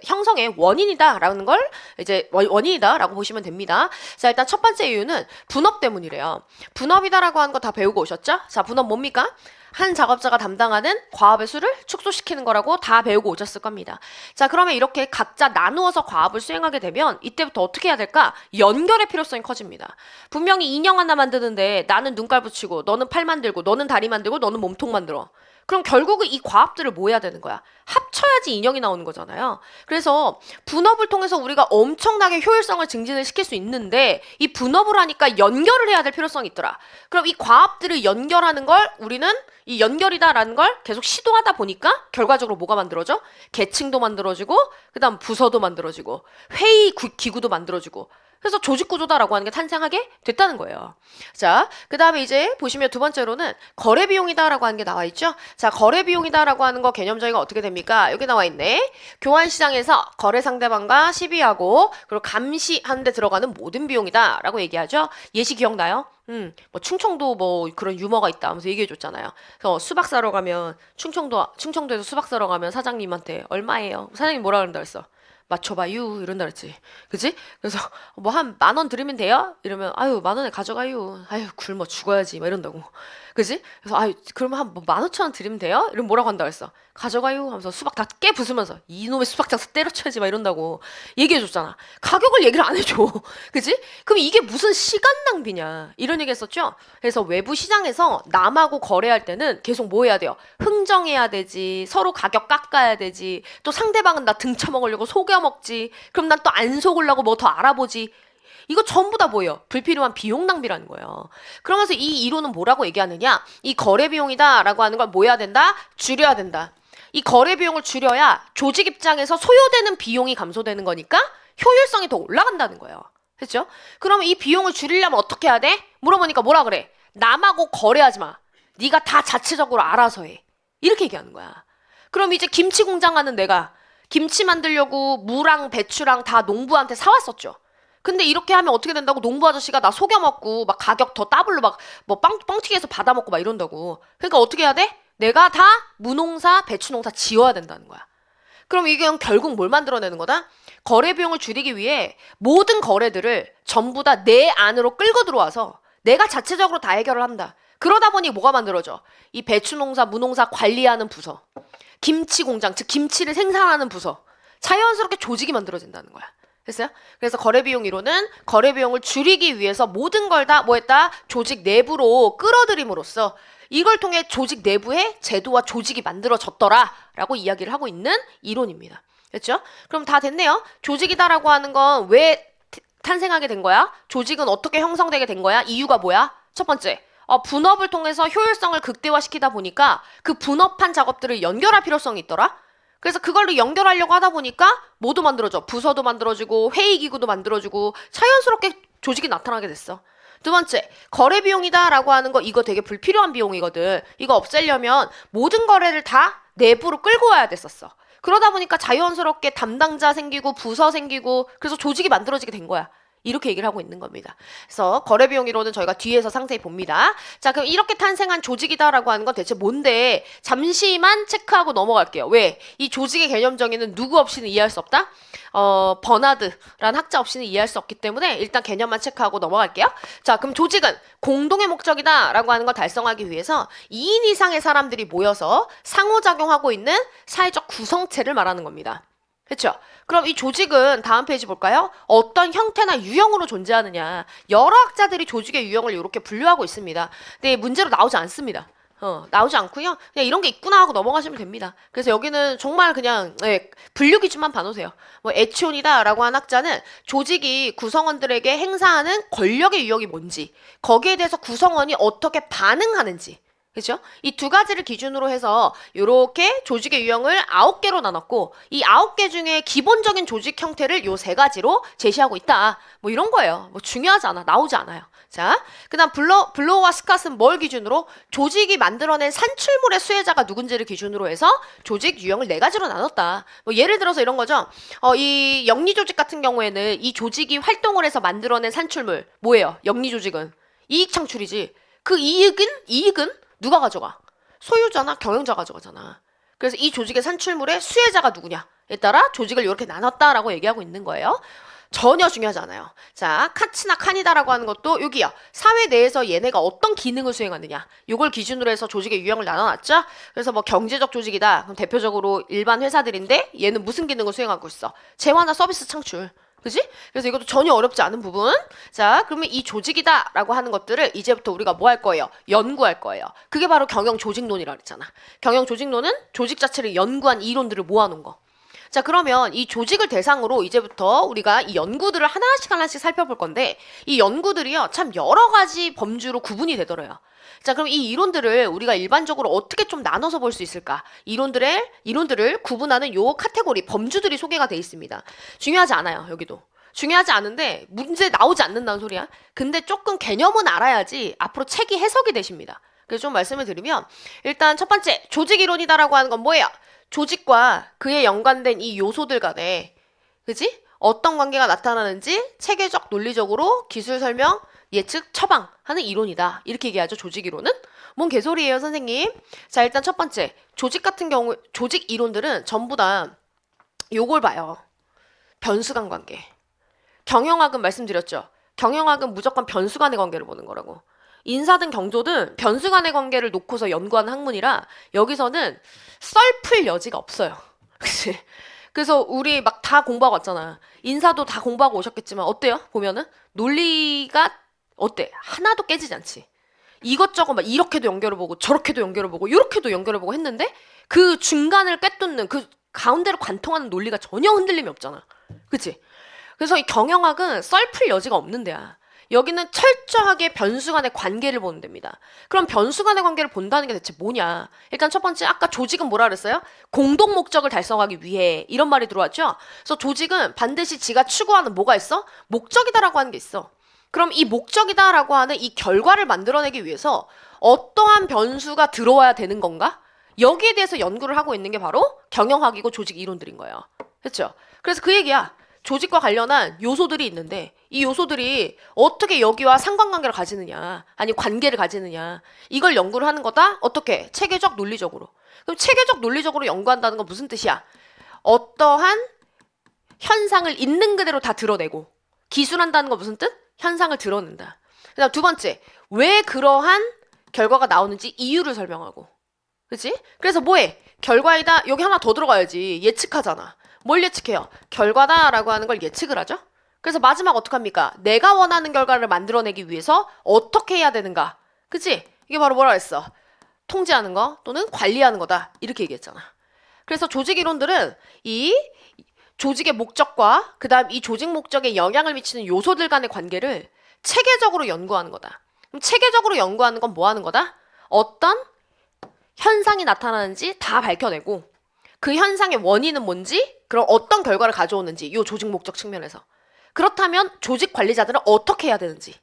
형성의 원인이다라는 걸 이제 원인이다 라고 보시면 됩니다. 자, 일단 첫 번째 이유는 분업 때문이래요. 분업이다라고 하는 거 다 배우고 오셨죠? 자, 분업 뭡니까? 한 작업자가 담당하는 과업의 수를 축소시키는 거라고 다 배우고 오셨을 겁니다. 자, 그러면 이렇게 각자 나누어서 과업을 수행하게 되면 이때부터 어떻게 해야 될까? 연결의 필요성이 커집니다. 분명히 인형 하나 만드는데 나는 눈깔 붙이고 너는 팔 만들고 너는 다리 만들고 너는 몸통 만들어. 그럼 결국은 이 과업들을 뭐 해야 되는 거야? 합쳐야지 인형이 나오는 거잖아요. 그래서 분업을 통해서 우리가 엄청나게 효율성을 증진을 시킬 수 있는데 이 분업을 하니까 연결을 해야 될 필요성이 있더라. 그럼 이 과업들을 연결하는 걸 우리는 이 연결이다라는 걸 계속 시도하다 보니까 결과적으로 뭐가 만들어져? 계층도 만들어지고 그다음 부서도 만들어지고 회의 기구도 만들어지고 그래서 조직구조다라고 하는 게 탄생하게 됐다는 거예요. 자, 그 다음에 이제 보시면 두 번째로는 거래비용이다라고 하는 게 나와 있죠. 자, 거래비용이다라고 하는 거 개념 저희가 어떻게 됩니까? 여기 나와 있네. 교환시장에서 거래 상대방과 시비하고 그리고 감시하는 데 들어가는 모든 비용이다라고 얘기하죠. 예시 기억나요? 뭐 충청도 뭐 그런 유머가 있다 하면서 얘기해 줬잖아요. 그래서 수박 사러 가면 충청도에서 수박 사러 가면 사장님한테 얼마예요? 사장님 뭐라 그런다 그랬어? 맞춰봐요 이런다 그랬지. 그치? 그래서 뭐 한 10,000원 드리면 돼요? 이러면 아유 10,000원에 가져가요. 아유 굶어 죽어야지 막 이런다고. 그치? 그래서 아유 그러면 한 뭐 15,000원 드리면 돼요? 이러면 뭐라고 한다 그랬어? 가져가요 하면서 수박 다 깨 부수면서 이놈의 수박 장사 때려쳐야지 막 이런다고 얘기해줬잖아. 가격을 얘기를 안 해줘. 그치? 그럼 이게 무슨 시간 낭비냐 이런 얘기 했었죠. 그래서 외부 시장에서 남하고 거래할 때는 계속 뭐 해야 돼요? 흥정해야 되지, 서로 가격 깎아야 되지, 또 상대방은 나 등쳐먹으려고 속여먹지, 그럼 난 또 안 속으려고 뭐 더 알아보지. 이거 전부 다 뭐예요? 불필요한 비용 낭비라는 거예요. 그러면서 이 이론은 뭐라고 얘기하느냐? 이 거래 비용이다라고 하는 걸 뭐 해야 된다? 줄여야 된다. 이 거래 비용을 줄여야 조직 입장에서 소요되는 비용이 감소되는 거니까 효율성이 더 올라간다는 거예요. 그렇죠? 그러면 이 비용을 줄이려면 어떻게 해야 돼? 물어보니까 뭐라 그래? 남하고 거래하지 마. 네가 다 자체적으로 알아서 해. 이렇게 얘기하는 거야. 그럼 이제 김치 공장 가는 내가 김치 만들려고 무랑 배추랑 다 농부한테 사왔었죠. 근데 이렇게 하면 어떻게 된다고? 농부 아저씨가 나 속여먹고 막 가격 더 더블로 막 뭐 뻥튀기해서 받아먹고 막 이런다고. 그러니까 어떻게 해야 돼? 내가 다 무농사 배추농사 지어야 된다는 거야. 그럼 이게 결국 뭘 만들어내는 거다? 거래 비용을 줄이기 위해 모든 거래들을 전부 다 내 안으로 끌고 들어와서 내가 자체적으로 다 해결을 한다. 그러다 보니 뭐가 만들어져? 이 배추농사, 무농사 관리하는 부서, 김치 공장, 즉 김치를 생산하는 부서, 자연스럽게 조직이 만들어진다는 거야. 됐어요? 그래서 거래비용 이론은 거래비용을 줄이기 위해서 모든 걸 다 뭐 했다? 조직 내부로 끌어들임으로써 이걸 통해 조직 내부에 제도와 조직이 만들어졌더라 라고 이야기를 하고 있는 이론입니다. 됐죠? 그럼 다 됐네요. 조직이다라고 하는 건 왜 탄생하게 된 거야? 조직은 어떻게 형성되게 된 거야? 이유가 뭐야? 첫 번째, 분업을 통해서 효율성을 극대화시키다 보니까 그 분업한 작업들을 연결할 필요성이 있더라? 그래서 그걸로 연결하려고 하다 보니까 뭐도 만들어져. 부서도 만들어지고 회의기구도 만들어지고 자연스럽게 조직이 나타나게 됐어. 두 번째, 거래 비용이다라고 하는 거 이거 되게 불필요한 비용이거든. 이거 없애려면 모든 거래를 다 내부로 끌고 와야 됐었어. 그러다 보니까 자연스럽게 담당자 생기고 부서 생기고 그래서 조직이 만들어지게 된 거야. 이렇게 얘기를 하고 있는 겁니다. 그래서 거래 비용 이론은 저희가 뒤에서 상세히 봅니다. 자, 그럼 이렇게 탄생한 조직이다라고 하는 건 대체 뭔데? 잠시만 체크하고 넘어갈게요. 왜? 이 조직의 개념 정의는 누구 없이는 이해할 수 없다? 버나드라는 학자 없이는 이해할 수 없기 때문에 일단 개념만 체크하고 넘어갈게요. 자, 그럼 조직은 공동의 목적이다라고 하는 걸 달성하기 위해서 2인 이상의 사람들이 모여서 상호작용하고 있는 사회적 구성체를 말하는 겁니다. 그렇죠? 그럼 이 조직은 다음 페이지 볼까요? 어떤 형태나 유형으로 존재하느냐. 여러 학자들이 조직의 유형을 이렇게 분류하고 있습니다. 근데 문제로 나오지 않습니다. 나오지 않고요. 그냥 이런 게 있구나 하고 넘어가시면 됩니다. 그래서 여기는 정말 그냥 분류 기준만 봐놓으세요. 뭐 에치온이다라고 한 학자는 조직이 구성원들에게 행사하는 권력의 유형이 뭔지, 거기에 대해서 구성원이 어떻게 반응하는지, 그렇죠? 이 두 가지를 기준으로 해서 이렇게 조직의 유형을 9개로 나눴고 이 9개 중에 기본적인 조직 형태를 요 3가지로 제시하고 있다. 뭐 이런 거예요. 뭐 중요하지 않아. 나오지 않아요. 자, 그다음 블로우와 스캇은 뭘 기준으로? 조직이 만들어낸 산출물의 수혜자가 누군지를 기준으로 해서 조직 유형을 4가지로 나눴다. 뭐 예를 들어서 이런 거죠. 이 영리 조직 같은 경우에는 이 조직이 활동을 해서 만들어낸 산출물 뭐예요? 영리 조직은 이익 창출이지. 그 이익은 누가 가져가? 소유자나 경영자 가져가잖아. 그래서 이 조직의 산출물의 수혜자가 누구냐에 따라 조직을 이렇게 나눴다라고 얘기하고 있는 거예요. 전혀 중요하지 않아요. 자, 카츠나 칸이다라고 하는 것도 여기요. 사회 내에서 얘네가 어떤 기능을 수행하느냐. 요걸 기준으로 해서 조직의 유형을 나눠놨죠. 그래서 뭐 경제적 조직이다. 그럼 대표적으로 일반 회사들인데 얘는 무슨 기능을 수행하고 있어? 재화나 서비스 창출. 그지? 그래서 이것도 전혀 어렵지 않은 부분. 자, 그러면 이 조직이다라고 하는 것들을 이제부터 우리가 뭐 할 거예요? 연구할 거예요. 그게 바로 경영 조직론이라고 했잖아. 경영 조직론은 조직 자체를 연구한 이론들을 모아놓은 거. 자, 그러면 이 조직을 대상으로 이제부터 우리가 이 연구들을 하나씩 살펴볼 건데 이 연구들이요 참 여러 가지 범주로 구분이 되더래요. 자, 그럼 이 이론들을 우리가 일반적으로 어떻게 좀 나눠서 볼 수 있을까? 이론들을 구분하는 요 카테고리, 범주들이 소개가 돼 있습니다. 중요하지 않아요, 여기도. 중요하지 않은데 문제 나오지 않는다는 소리야. 근데 조금 개념은 알아야지 앞으로 책이 해석이 되십니다. 그래서 좀 말씀을 드리면 일단 첫 번째, 조직 이론이다라고 하는 건 뭐예요? 조직과 그에 연관된 이 요소들 간에 그지? 어떤 관계가 나타나는지 체계적 논리적으로 기술 설명, 예측, 처방하는 이론이다. 이렇게 얘기하죠. 조직 이론은. 뭔 개소리예요, 선생님? 자, 일단 첫 번째. 조직 같은 경우 조직 이론들은 전부 다 요걸 봐요. 변수간 관계. 경영학은 말씀드렸죠. 경영학은 무조건 변수간의 관계를 보는 거라고. 인사든 경조든 변수간의 관계를 놓고서 연구하는 학문이라 여기서는 썰풀 여지가 없어요. 그치? 그래서 우리 막 다 공부하고 왔잖아. 인사도 다 공부하고 오셨겠지만 어때요? 보면은 논리가 어때? 하나도 깨지지 않지. 이것저것 막 이렇게도 연결해보고 저렇게도 연결해보고 이렇게도 연결해보고 했는데 그 중간을 꿰뚫는 그 가운데를 관통하는 논리가 전혀 흔들림이 없잖아. 그치? 그래서 이 경영학은 썰풀 여지가 없는 데야. 여기는 철저하게 변수 간의 관계를 보는 데입니다. 그럼 변수 간의 관계를 본다는 게 대체 뭐냐? 일단 첫 번째, 아까 조직은 뭐라 그랬어요? 공동 목적을 달성하기 위해 이런 말이 들어왔죠? 그래서 조직은 반드시 지가 추구하는 뭐가 있어? 목적이다라고 하는 게 있어. 그럼 이 목적이다라고 하는 이 결과를 만들어내기 위해서 어떠한 변수가 들어와야 되는 건가? 여기에 대해서 연구를 하고 있는 게 바로 경영학이고 조직 이론들인 거예요. 그렇죠? 그래서 그 얘기야. 조직과 관련한 요소들이 있는데 이 요소들이 어떻게 여기와 상관관계를 가지느냐 아니 관계를 가지느냐 이걸 연구를 하는 거다. 어떻게? 체계적 논리적으로. 그럼 체계적 논리적으로 연구한다는 건 무슨 뜻이야? 어떠한 현상을 있는 그대로 다 드러내고 기술한다는 건 무슨 뜻? 현상을 드러낸다. 그다음 두 번째, 왜 그러한 결과가 나오는지 이유를 설명하고. 그치? 그래서 뭐해? 결과이다. 여기 하나 더 들어가야지. 예측하잖아. 뭘 예측해요? 결과다라고 하는 걸 예측을 하죠. 그래서 마지막 어떡합니까? 내가 원하는 결과를 만들어내기 위해서 어떻게 해야 되는가? 그치? 이게 바로 뭐라 했어? 통제하는 거 또는 관리하는 거다. 이렇게 얘기했잖아. 그래서 조직 이론들은 이 조직의 목적과 그 다음 이 조직 목적에 영향을 미치는 요소들 간의 관계를 체계적으로 연구하는 거다. 그럼 체계적으로 연구하는 건 뭐 하는 거다? 어떤 현상이 나타나는지 다 밝혀내고 그 현상의 원인은 뭔지, 그럼 어떤 결과를 가져오는지, 요 조직 목적 측면에서. 그렇다면 조직 관리자들은 어떻게 해야 되는지,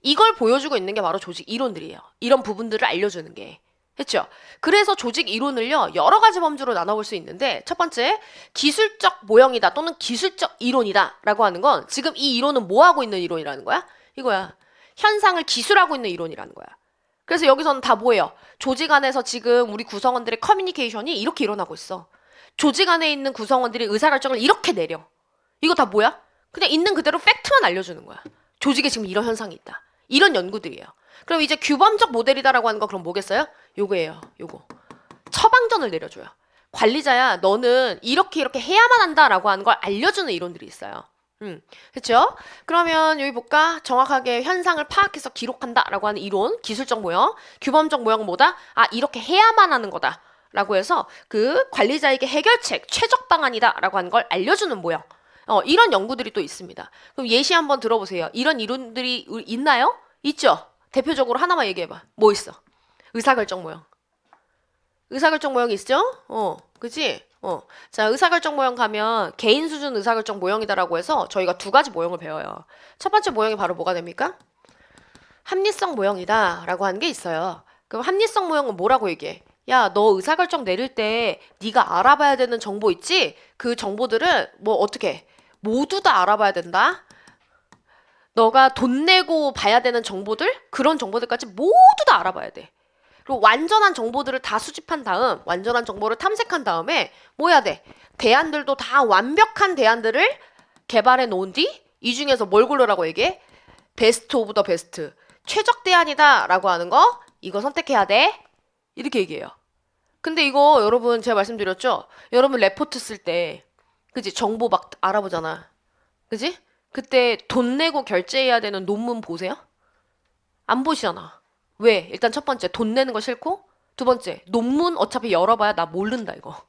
이걸 보여주고 있는 게 바로 조직 이론들이에요. 이런 부분들을 알려주는 게. 했죠? 그래서 조직 이론을요, 여러 가지 범주로 나눠볼 수 있는데, 첫 번째, 기술적 모형이다 또는 기술적 이론이다 라고 하는 건 지금 이 이론은 뭐 하고 있는 이론이라는 거야? 이거야. 현상을 기술하고 있는 이론이라는 거야. 그래서 여기서는 다 뭐예요? 조직 안에서 지금 우리 구성원들의 커뮤니케이션이 이렇게 일어나고 있어. 조직 안에 있는 구성원들이 의사결정을 이렇게 내려. 이거 다 뭐야? 그냥 있는 그대로 팩트만 알려주는 거야. 조직에 지금 이런 현상이 있다. 이런 연구들이에요. 그럼 이제 규범적 모델이다라고 하는 거 그럼 뭐겠어요? 요거예요. 요거. 처방전을 내려줘요. 관리자야, 너는 이렇게 해야만 한다라고 하는 걸 알려주는 이론들이 있어요. 그쵸? 그러면 여기 볼까? 정확하게 현상을 파악해서 기록한다라고 하는 이론, 기술적 모형, 규범적 모형은 뭐다? 아, 이렇게 해야만 하는 거다. 라고 해서 그 관리자에게 해결책, 최적 방안이다라고 하는 걸 알려주는 모형. 이런 연구들이 또 있습니다. 그럼 예시 한번 들어보세요. 이런 이론들이 있나요? 있죠? 대표적으로 하나만 얘기해봐. 뭐 있어? 의사결정 모형. 의사결정 모형이 있죠? 그치? 자, 의사결정 모형 가면 개인 수준 의사결정 모형이다라고 해서 저희가 두 가지 모형을 배워요. 첫 번째 모형이 바로 뭐가 됩니까? 합리성 모형이다 라고 하는 게 있어요. 그럼 합리성 모형은 뭐라고 얘기해? 야, 너 의사결정 내릴 때 네가 알아봐야 되는 정보 있지? 그 정보들은 뭐 어떻게 모두 다 알아봐야 된다. 너가 돈 내고 봐야 되는 정보들, 그런 정보들까지 모두 다 알아봐야 돼. 그리고 완전한 정보들을 다 수집한 다음, 완전한 정보를 탐색한 다음에 뭐 해야 돼? 대안들도 다 완벽한 대안들을 개발해 놓은 뒤, 이 중에서 뭘 고르라고 얘기해? 베스트 오브 더 베스트. 최적 대안이다 라고 하는 거, 이거 선택해야 돼. 이렇게 얘기해요. 근데 이거 여러분 제가 말씀드렸죠? 여러분 레포트 쓸 때, 그지? 정보 막 알아보잖아. 그지? 그때 돈 내고 결제해야 되는 논문 보세요? 안 보시잖아. 왜? 일단 첫 번째, 돈 내는 거 싫고, 두 번째, 논문 어차피 열어봐야 나 모른다, 이거.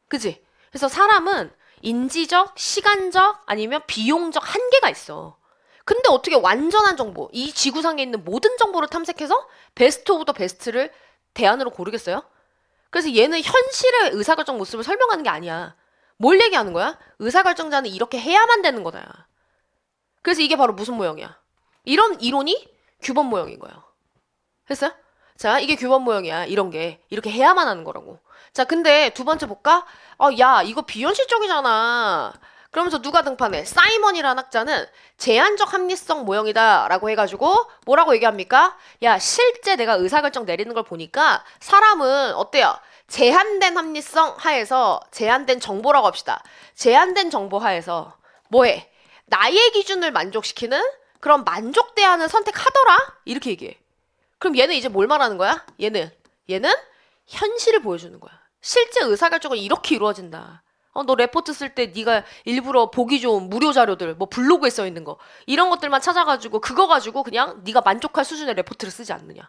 그지? 그래서 사람은 인지적, 시간적, 아니면 비용적 한계가 있어. 근데 어떻게 완전한 정보, 이 지구상에 있는 모든 정보를 탐색해서 베스트 오브 더 베스트를 대안으로 고르겠어요? 그래서 얘는 현실의 의사결정 모습을 설명하는 게 아니야. 뭘 얘기하는 거야? 의사결정자는 이렇게 해야만 되는 거다. 그래서 이게 바로 무슨 모형이야? 이런 이론이 규범 모형인 거예요. 됐어요? 자, 이게 규범 모형이야. 이런 게. 이렇게 해야만 하는 거라고. 자, 근데 두 번째 볼까? 야, 이거 비현실적이잖아. 그러면서 누가 등판해? 사이먼이라는 학자는 제한적 합리성 모형이다 라고 해가지고 뭐라고 얘기합니까? 야, 실제 내가 의사결정 내리는 걸 보니까 사람은 어때요? 제한된 합리성 하에서 제한된 정보라고 합시다. 제한된 정보 하에서 뭐해? 나의 기준을 만족시키는 그런 만족 대안을 선택하더라? 이렇게 얘기해. 그럼 얘는 이제 뭘 말하는 거야? 얘는 현실을 보여주는 거야. 실제 의사결정은 이렇게 이루어진다. 너 레포트 쓸 때 네가 일부러 보기 좋은 무료 자료들, 뭐 블로그에 써 있는 거 이런 것들만 찾아가지고 그거 가지고 그냥 네가 만족할 수준의 레포트를 쓰지 않느냐.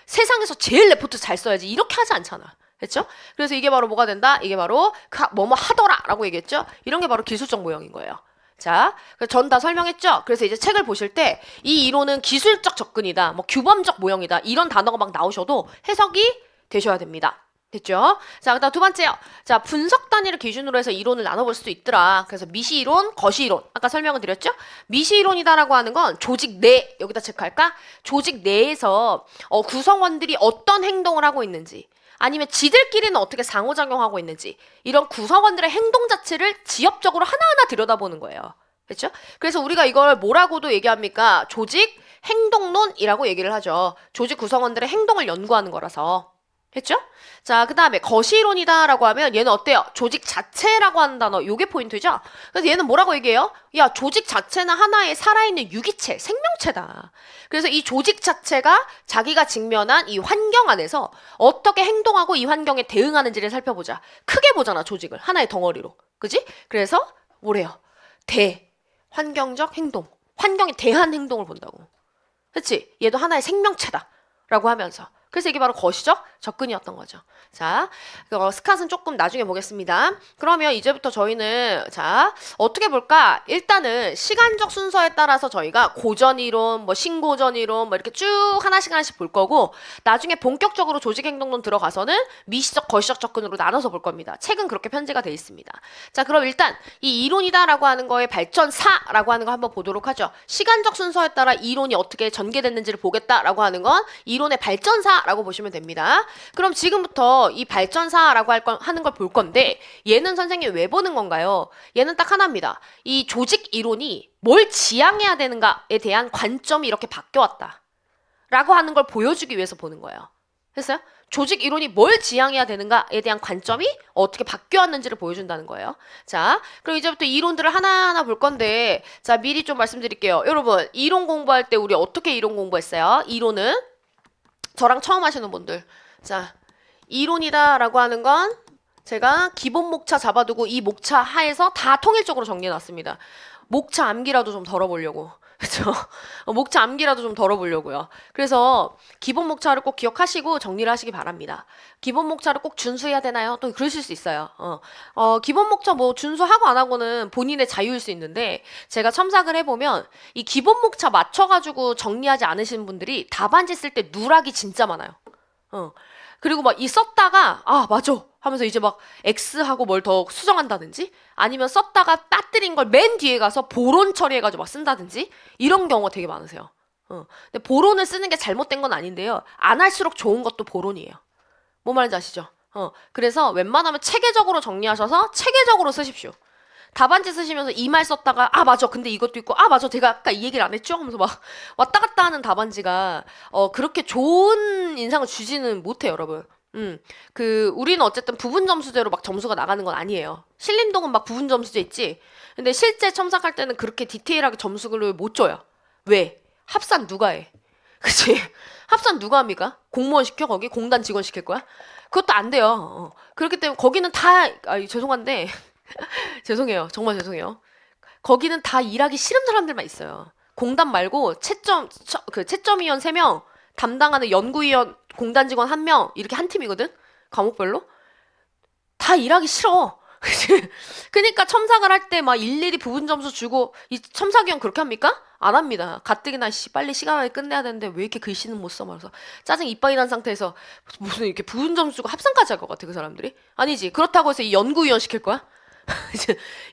세상에서 제일 레포트 잘 써야지 이렇게 하지 않잖아. 됐죠? 그래서 이게 바로 뭐가 된다? 이게 바로 뭐뭐 하더라 라고 얘기했죠? 이런 게 바로 기술적 모형인 거예요. 자, 전 다 설명했죠? 그래서 이제 책을 보실 때 이 이론은 기술적 접근이다, 뭐 규범적 모형이다 이런 단어가 막 나오셔도 해석이 되셔야 됩니다. 됐죠? 자, 그다음 두 번째요. 자, 분석 단위를 기준으로 해서 이론을 나눠볼 수도 있더라. 그래서 미시 이론, 거시 이론. 아까 설명을 드렸죠? 미시 이론이다라고 하는 건 조직 내, 여기다 체크할까? 조직 내에서 구성원들이 어떤 행동을 하고 있는지, 아니면 지들끼리는 어떻게 상호작용하고 있는지, 이런 구성원들의 행동 자체를 지엽적으로 하나하나 들여다보는 거예요. 그렇죠? 그래서 우리가 이걸 뭐라고도 얘기합니까? 조직 행동론이라고 얘기를 하죠. 조직 구성원들의 행동을 연구하는 거라서. 했죠? 자, 그 다음에 거시이론이다라고 하면 얘는 어때요? 조직 자체라고 하는 단어, 요게 포인트죠? 그래서 얘는 뭐라고 얘기해요? 야, 조직 자체는 하나의 살아있는 유기체, 생명체다. 그래서 이 조직 자체가 자기가 직면한 이 환경 안에서 어떻게 행동하고 이 환경에 대응하는지를 살펴보자. 크게 보잖아, 조직을. 하나의 덩어리로. 그지? 그래서 뭐래요? 환경적 행동. 환경에 대한 행동을 본다고. 그치? 얘도 하나의 생명체다. 라고 하면서. 그래서 이게 바로 거시적 접근이었던 거죠. 자, 스캇은 조금 나중에 보겠습니다. 그러면 이제부터 저희는 자 어떻게 볼까? 일단은 시간적 순서에 따라서 저희가 고전 이론, 뭐 신고전 이론, 뭐 이렇게 쭉 하나씩 볼 거고 나중에 본격적으로 조직행동론 들어가서는 미시적, 거시적 접근으로 나눠서 볼 겁니다. 책은 그렇게 편제가 돼 있습니다. 자, 그럼 일단 이 이론이다라고 하는 거의 발전사라고 하는 거 한번 보도록 하죠. 시간적 순서에 따라 이론이 어떻게 전개됐는지를 보겠다라고 하는 건 이론의 발전사라고 보시면 됩니다. 그럼 지금부터 이 발전사라고 하는 걸 볼 건데 얘는 선생님 왜 보는 건가요? 얘는 딱 하나입니다. 이 조직 이론이 뭘 지향해야 되는가에 대한 관점이 이렇게 바뀌어왔다 라고 하는 걸 보여주기 위해서 보는 거예요. 됐어요? 조직 이론이 뭘 지향해야 되는가에 대한 관점이 어떻게 바뀌어왔는지를 보여준다는 거예요. 자, 그럼 이제부터 이론들을 하나하나 볼 건데 자, 미리 좀 말씀드릴게요. 여러분, 이론 공부할 때 우리 어떻게 이론 공부했어요? 이론은 저랑 처음 하시는 분들, 자, 이론이다라고 하는 건 제가 기본 목차 잡아두고 이 목차 하에서 다 통일적으로 정리해놨습니다. 목차 암기라도 좀 덜어보려고. 그쵸? 목차 암기라도 좀 덜어보려고요. 그래서 기본 목차를 꼭 기억하시고 정리를 하시기 바랍니다. 기본 목차를 꼭 준수해야 되나요? 또 그러실 수 있어요. 기본 목차 뭐 준수하고 안 하고는 본인의 자유일 수 있는데 제가 첨삭을 해보면 이 기본 목차 맞춰가지고 정리하지 않으신 분들이 답안지 쓸 때 누락이 진짜 많아요. 그리고 막 이 썼다가 아 맞아 하면서 이제 막 X하고 뭘 더 수정한다든지 아니면 썼다가 빠뜨린 걸 맨 뒤에 가서 보론 처리해가지고 막 쓴다든지 이런 경우가 되게 많으세요. 근데 보론을 쓰는 게 잘못된 건 아닌데요. 안 할수록 좋은 것도 보론이에요. 뭐 말인지 아시죠? 그래서 웬만하면 체계적으로 정리하셔서 체계적으로 쓰십시오. 답안지 쓰시면서 이 말 썼다가 아 맞아 근데 이것도 있고 아 맞아 제가 아까 이 얘기를 안 했죠 하면서 막 왔다 갔다 하는 답안지가 그렇게 좋은 인상을 주지는 못해요 여러분. 우리는 어쨌든 부분 점수제로 막 점수가 나가는 건 아니에요. 신림동은 막 부분 점수제 있지. 근데 실제 첨삭할 때는 그렇게 디테일하게 점수를 못 줘요. 왜? 합산 누가 해? 그치? 합산 누가 합니까? 공무원 시켜 거기? 공단 직원 시킬 거야? 그것도 안 돼요. 그렇기 때문에 거기는 다 죄송한데 죄송해요. 정말 죄송해요. 거기는 다 일하기 싫은 사람들만 있어요. 공단 말고 채점위원 3명, 담당하는 연구위원, 공단 직원 1명, 이렇게 한 팀이거든? 과목별로? 다 일하기 싫어. 그니까 첨삭을 할 때 막 일일이 부분 점수 주고, 이 첨삭위원 그렇게 합니까? 안 합니다. 가뜩이나 빨리 시간 안에 끝내야 되는데 왜 이렇게 글씨는 못 써? 말해서 짜증 이빠이 난 상태에서 무슨 이렇게 부분 점수 주고 합산까지 할 것 같아, 그 사람들이? 아니지. 그렇다고 해서 이 연구위원 시킬 거야?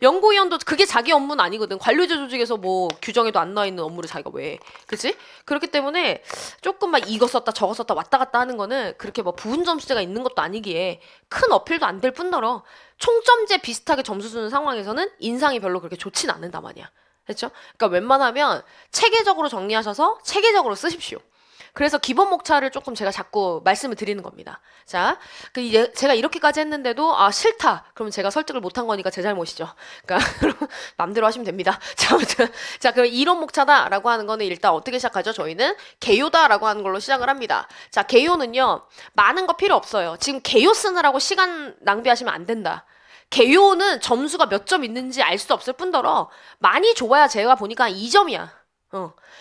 연구위원도 그게 자기 업무는 아니거든. 관료제 조직에서 뭐 규정에도 안 나와 있는 업무를 자기가 왜? 그치? 그렇기 때문에 조금 막 이거 썼다 저거 썼다 왔다 갔다 하는 거는 그렇게 뭐 부분 점수제가 있는 것도 아니기에 큰 어필도 안 될 뿐더러 총점제 비슷하게 점수 주는 상황에서는 인상이 별로 그렇게 좋진 않는단 말이야. 됐죠? 그러니까 웬만하면 체계적으로 정리하셔서 체계적으로 쓰십시오. 그래서 기본 목차를 조금 제가 자꾸 말씀을 드리는 겁니다. 자, 제가 이렇게까지 했는데도 아 싫다. 그러면 제가 설득을 못한 거니까 제 잘못이죠. 그러니까 맘대로 하시면 됩니다. 자, 아무튼 자, 그럼 이론 목차다라고 하는 거는 일단 어떻게 시작하죠? 저희는 개요다라고 하는 걸로 시작을 합니다. 자, 개요는요 많은 거 필요 없어요. 지금 개요 쓰느라고 시간 낭비하시면 안 된다. 개요는 점수가 몇 점 있는지 알 수 없을 뿐더러 많이 줘봐야 제가 보니까 2점이야.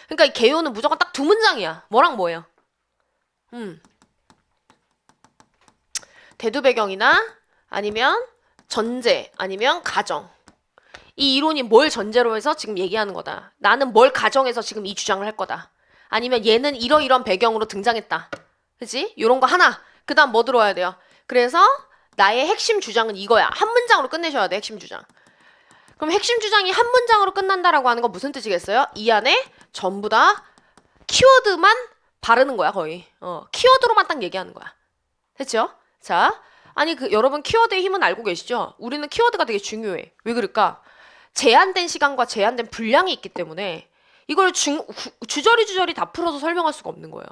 그러니까 이 개요는 무조건 딱 2문장이야. 뭐랑 뭐예요? 대두 배경이나 아니면 전제 아니면 가정. 이 이론이 뭘 전제로 해서 지금 얘기하는 거다. 나는 뭘 가정해서 지금 이 주장을 할 거다. 아니면 얘는 이러이러한 배경으로 등장했다. 그치? 요런 거 하나. 그 다음 뭐 들어와야 돼요? 그래서 나의 핵심 주장은 이거야. 한 문장으로 끝내셔야 돼. 핵심 주장. 그럼 핵심 주장이 한 문장으로 끝난다라고 하는 건 무슨 뜻이겠어요? 이 안에 전부 다 키워드만 바르는 거야 거의. 키워드로만 딱 얘기하는 거야. 됐죠? 자, 아니 여러분 키워드의 힘은 알고 계시죠? 우리는 키워드가 되게 중요해. 왜 그럴까? 제한된 시간과 제한된 분량이 있기 때문에 이걸 주저리 다 풀어서 설명할 수가 없는 거예요.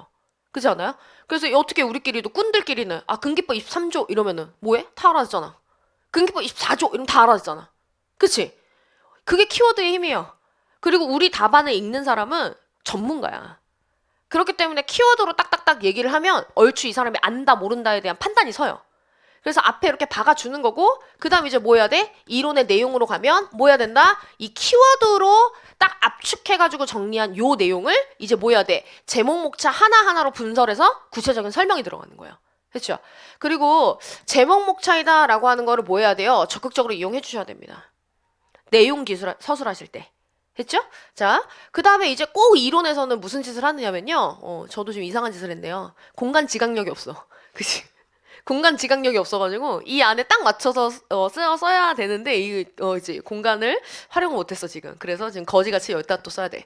그렇지 않아요? 그래서 어떻게 우리끼리도 꾼들끼리는 근기법 23조 이러면은 뭐해? 다 알아듣잖아. 근기법 24조 이러면 다 알아듣잖아. 그치? 그게 키워드의 힘이에요. 그리고 우리 답안을 읽는 사람은 전문가야. 그렇기 때문에 키워드로 딱딱딱 얘기를 하면 얼추 이 사람이 안다 모른다에 대한 판단이 서요. 그래서 앞에 이렇게 박아주는 거고, 그 다음 이제 뭐 해야 돼? 이론의 내용으로 가면 뭐 해야 된다? 이 키워드로 딱 압축해가지고 정리한 요 내용을 이제 뭐 해야 돼? 제목 목차 하나하나로 분설해서 구체적인 설명이 들어가는 거예요. 그렇죠? 그리고 제목 목차이다 라고 하는 거를 뭐 해야 돼요? 적극적으로 이용해 주셔야 됩니다. 내용 기술 서술하실 때. 했죠? 자, 그 다음에 이제 꼭 이론에서는 무슨 짓을 하느냐면요. 저도 좀 이상한 짓을 했네요. 공간 지각력이 없어. 그치? 공간 지각력이 없어가지고 이 안에 딱 맞춰서 써야 되는데 이제 공간을 활용을 못했어 지금. 그래서 지금 거지같이 여기다 또 써야 돼.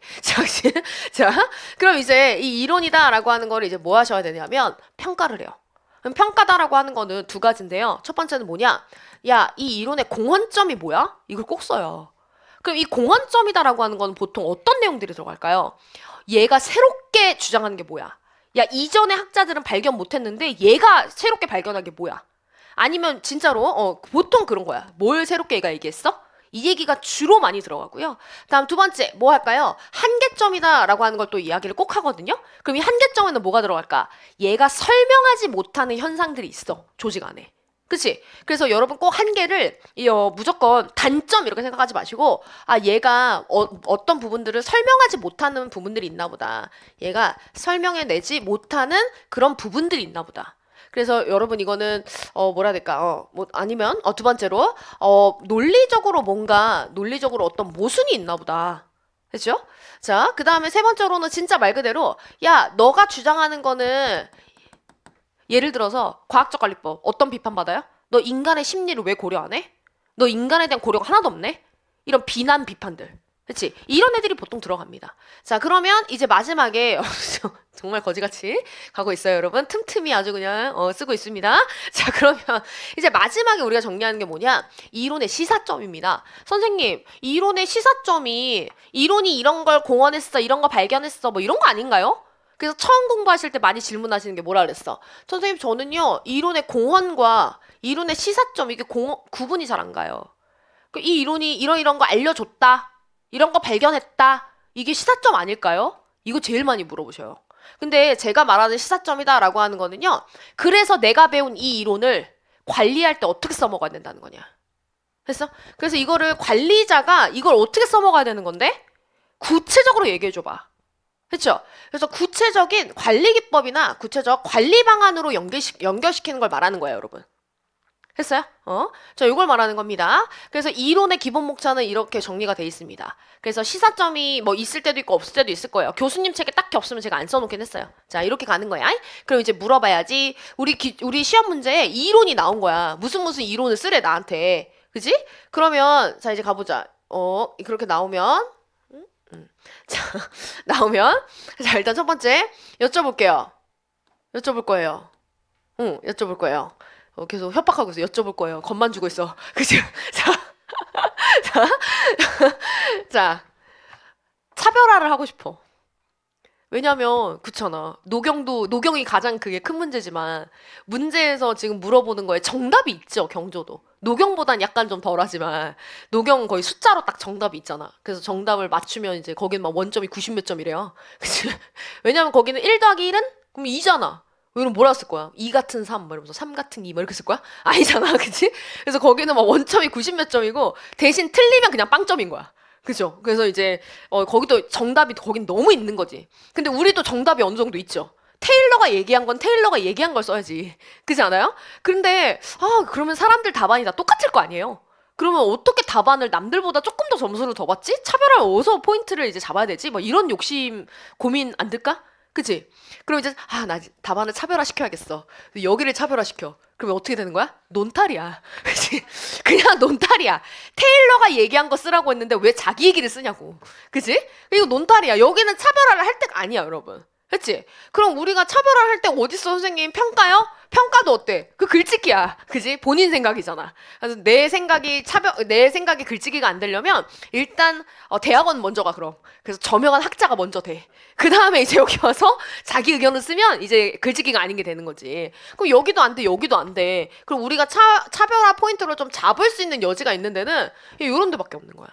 자, 그럼 이제 이 이론이다라고 하는 거를 이제 뭐 하셔야 되냐면 평가를 해요. 그럼 평가다라고 하는 거는 두 가지인데요. 첫 번째는 뭐냐? 야, 이 이론의 공헌점이 뭐야? 이걸 꼭 써요. 그럼 이 공헌점이다라고 하는 건 보통 어떤 내용들이 들어갈까요? 얘가 새롭게 주장하는 게 뭐야? 야, 이전의 학자들은 발견 못했는데 얘가 새롭게 발견한 게 뭐야? 아니면 진짜로 보통 그런 거야. 뭘 새롭게 얘가 얘기했어? 이 얘기가 주로 많이 들어가고요. 다음 두 번째 뭐 할까요? 한계점이다라고 하는 걸 또 이야기를 꼭 하거든요. 그럼 이 한계점에는 뭐가 들어갈까? 얘가 설명하지 못하는 현상들이 있어. 조직 안에. 그치? 그래서 여러분 꼭 한계를 무조건 단점 이렇게 생각하지 마시고 얘가 어떤 부분들을 설명하지 못하는 부분들이 있나 보다. 얘가 설명해내지 못하는 그런 부분들이 있나 보다. 그래서 여러분 이거는 뭐라 해야 될까? 아니면 두 번째로 논리적으로 어떤 모순이 있나 보다. 그렇죠? 자, 그 다음에 세 번째로는 진짜 말 그대로 야, 너가 주장하는 거는 예를 들어서 과학적 관리법 어떤 비판받아요? 너 인간의 심리를 왜 고려 안 해? 너 인간에 대한 고려가 하나도 없네? 이런 비난 비판들. 그치? 이런 애들이 보통 들어갑니다. 자, 그러면 이제 마지막에 정말 거지같이 가고 있어요, 여러분. 틈틈이 아주 그냥 쓰고 있습니다. 자, 그러면 이제 마지막에 우리가 정리하는 게 뭐냐? 이론의 시사점입니다. 선생님, 이론의 시사점이 이론이 이런 걸 공언했어, 이런 거 발견했어, 뭐 이런 거 아닌가요? 그래서 처음 공부하실 때 많이 질문하시는 게 뭐라 그랬어? 선생님, 저는요, 이론의 공헌과 이론의 시사점, 이게 구분이 잘 안 가요. 이 이론이 이런 거 알려줬다. 이런 거 발견했다. 이게 시사점 아닐까요? 이거 제일 많이 물어보셔요. 근데 제가 말하는 시사점이다라고 하는 거는요. 그래서 내가 배운 이 이론을 관리할 때 어떻게 써먹어야 된다는 거냐. 됐어? 그래서 이거를 관리자가 이걸 어떻게 써먹어야 되는 건데? 구체적으로 얘기해줘봐. 그렇죠? 그래서 구체적인 관리 기법이나 구체적 관리 방안으로 연결시키는 걸 말하는 거예요, 여러분. 했어요? 자, 이걸 말하는 겁니다. 그래서 이론의 기본 목차는 이렇게 정리가 돼 있습니다. 그래서 시사점이 뭐 있을 때도 있고 없을 때도 있을 거예요. 교수님 책에 딱히 없으면 제가 안 써놓긴 했어요. 자, 이렇게 가는 거야. 그럼 이제 물어봐야지. 우리 시험 문제에 이론이 나온 거야. 무슨 이론을 쓰래, 나한테. 그지? 그러면, 자, 이제 가보자. 그렇게 나오면, 자, 자, 일단 첫 번째, 여쭤볼 거예요. 여쭤볼 거예요. 계속 협박하고 있어. 여쭤볼 거예요. 겁만 주고 있어. 그치? 자, 자, 차별화를 하고 싶어. 왜냐면, 그렇잖아. 노경이 가장 그게 큰 문제지만, 문제에서 지금 물어보는 거에 정답이 있죠, 경조도. 노경보단 약간 좀 덜하지만, 노경 거의 숫자로 딱 정답이 있잖아. 그래서 정답을 맞추면 이제 거기는 막 원점이 90 몇 점이래요. 그치? 왜냐면 거기는 1 더하기 1은? 그럼 2잖아. 이런 뭐라 쓸 거야? 2 같은 3, 뭐 이러면서 3 같은 2, 뭐 이렇게 쓸 거야? 아니잖아, 그치? 그래서 거기는 막 원점이 90 몇 점이고, 대신 틀리면 그냥 빵점인 거야. 그죠? 그래서 이제, 거기도 정답이 거긴 너무 있는 거지. 근데 우리도 정답이 어느 정도 있죠. 테일러가 얘기한 건 테일러가 얘기한 걸 써야지. 그렇지 않아요? 근데, 그러면 사람들 답안이 다 똑같을 거 아니에요? 그러면 어떻게 답안을 남들보다 조금 더 점수를 더 받지? 차별화를 어디서 포인트를 이제 잡아야 되지? 뭐 이런 욕심, 고민 안 들까? 그치? 그럼 이제 나 답안을 차별화시켜야겠어. 여기를 차별화시켜. 그러면 어떻게 되는 거야? 논탈이야. 그치? 그냥 논탈이야. 테일러가 얘기한 거 쓰라고 했는데 왜 자기 얘기를 쓰냐고. 그치? 이거 논탈이야. 여기는 차별화를 할 때가 아니야, 여러분. 그치? 그럼 우리가 차별화를 할 때 어딨어, 선생님? 평가요? 평가도 어때? 그 글짓기야. 그지? 본인 생각이잖아. 그래서 내 생각이 글짓기가 안 되려면 일단 대학원 먼저 가, 그럼. 그래서 저명한 학자가 먼저 돼. 그 다음에 이제 여기 와서 자기 의견을 쓰면 이제 글짓기가 아닌 게 되는 거지. 그럼 여기도 안 돼, 여기도 안 돼. 그럼 우리가 차별화 포인트로 좀 잡을 수 있는 여지가 있는 데는 이런 데밖에 없는 거야.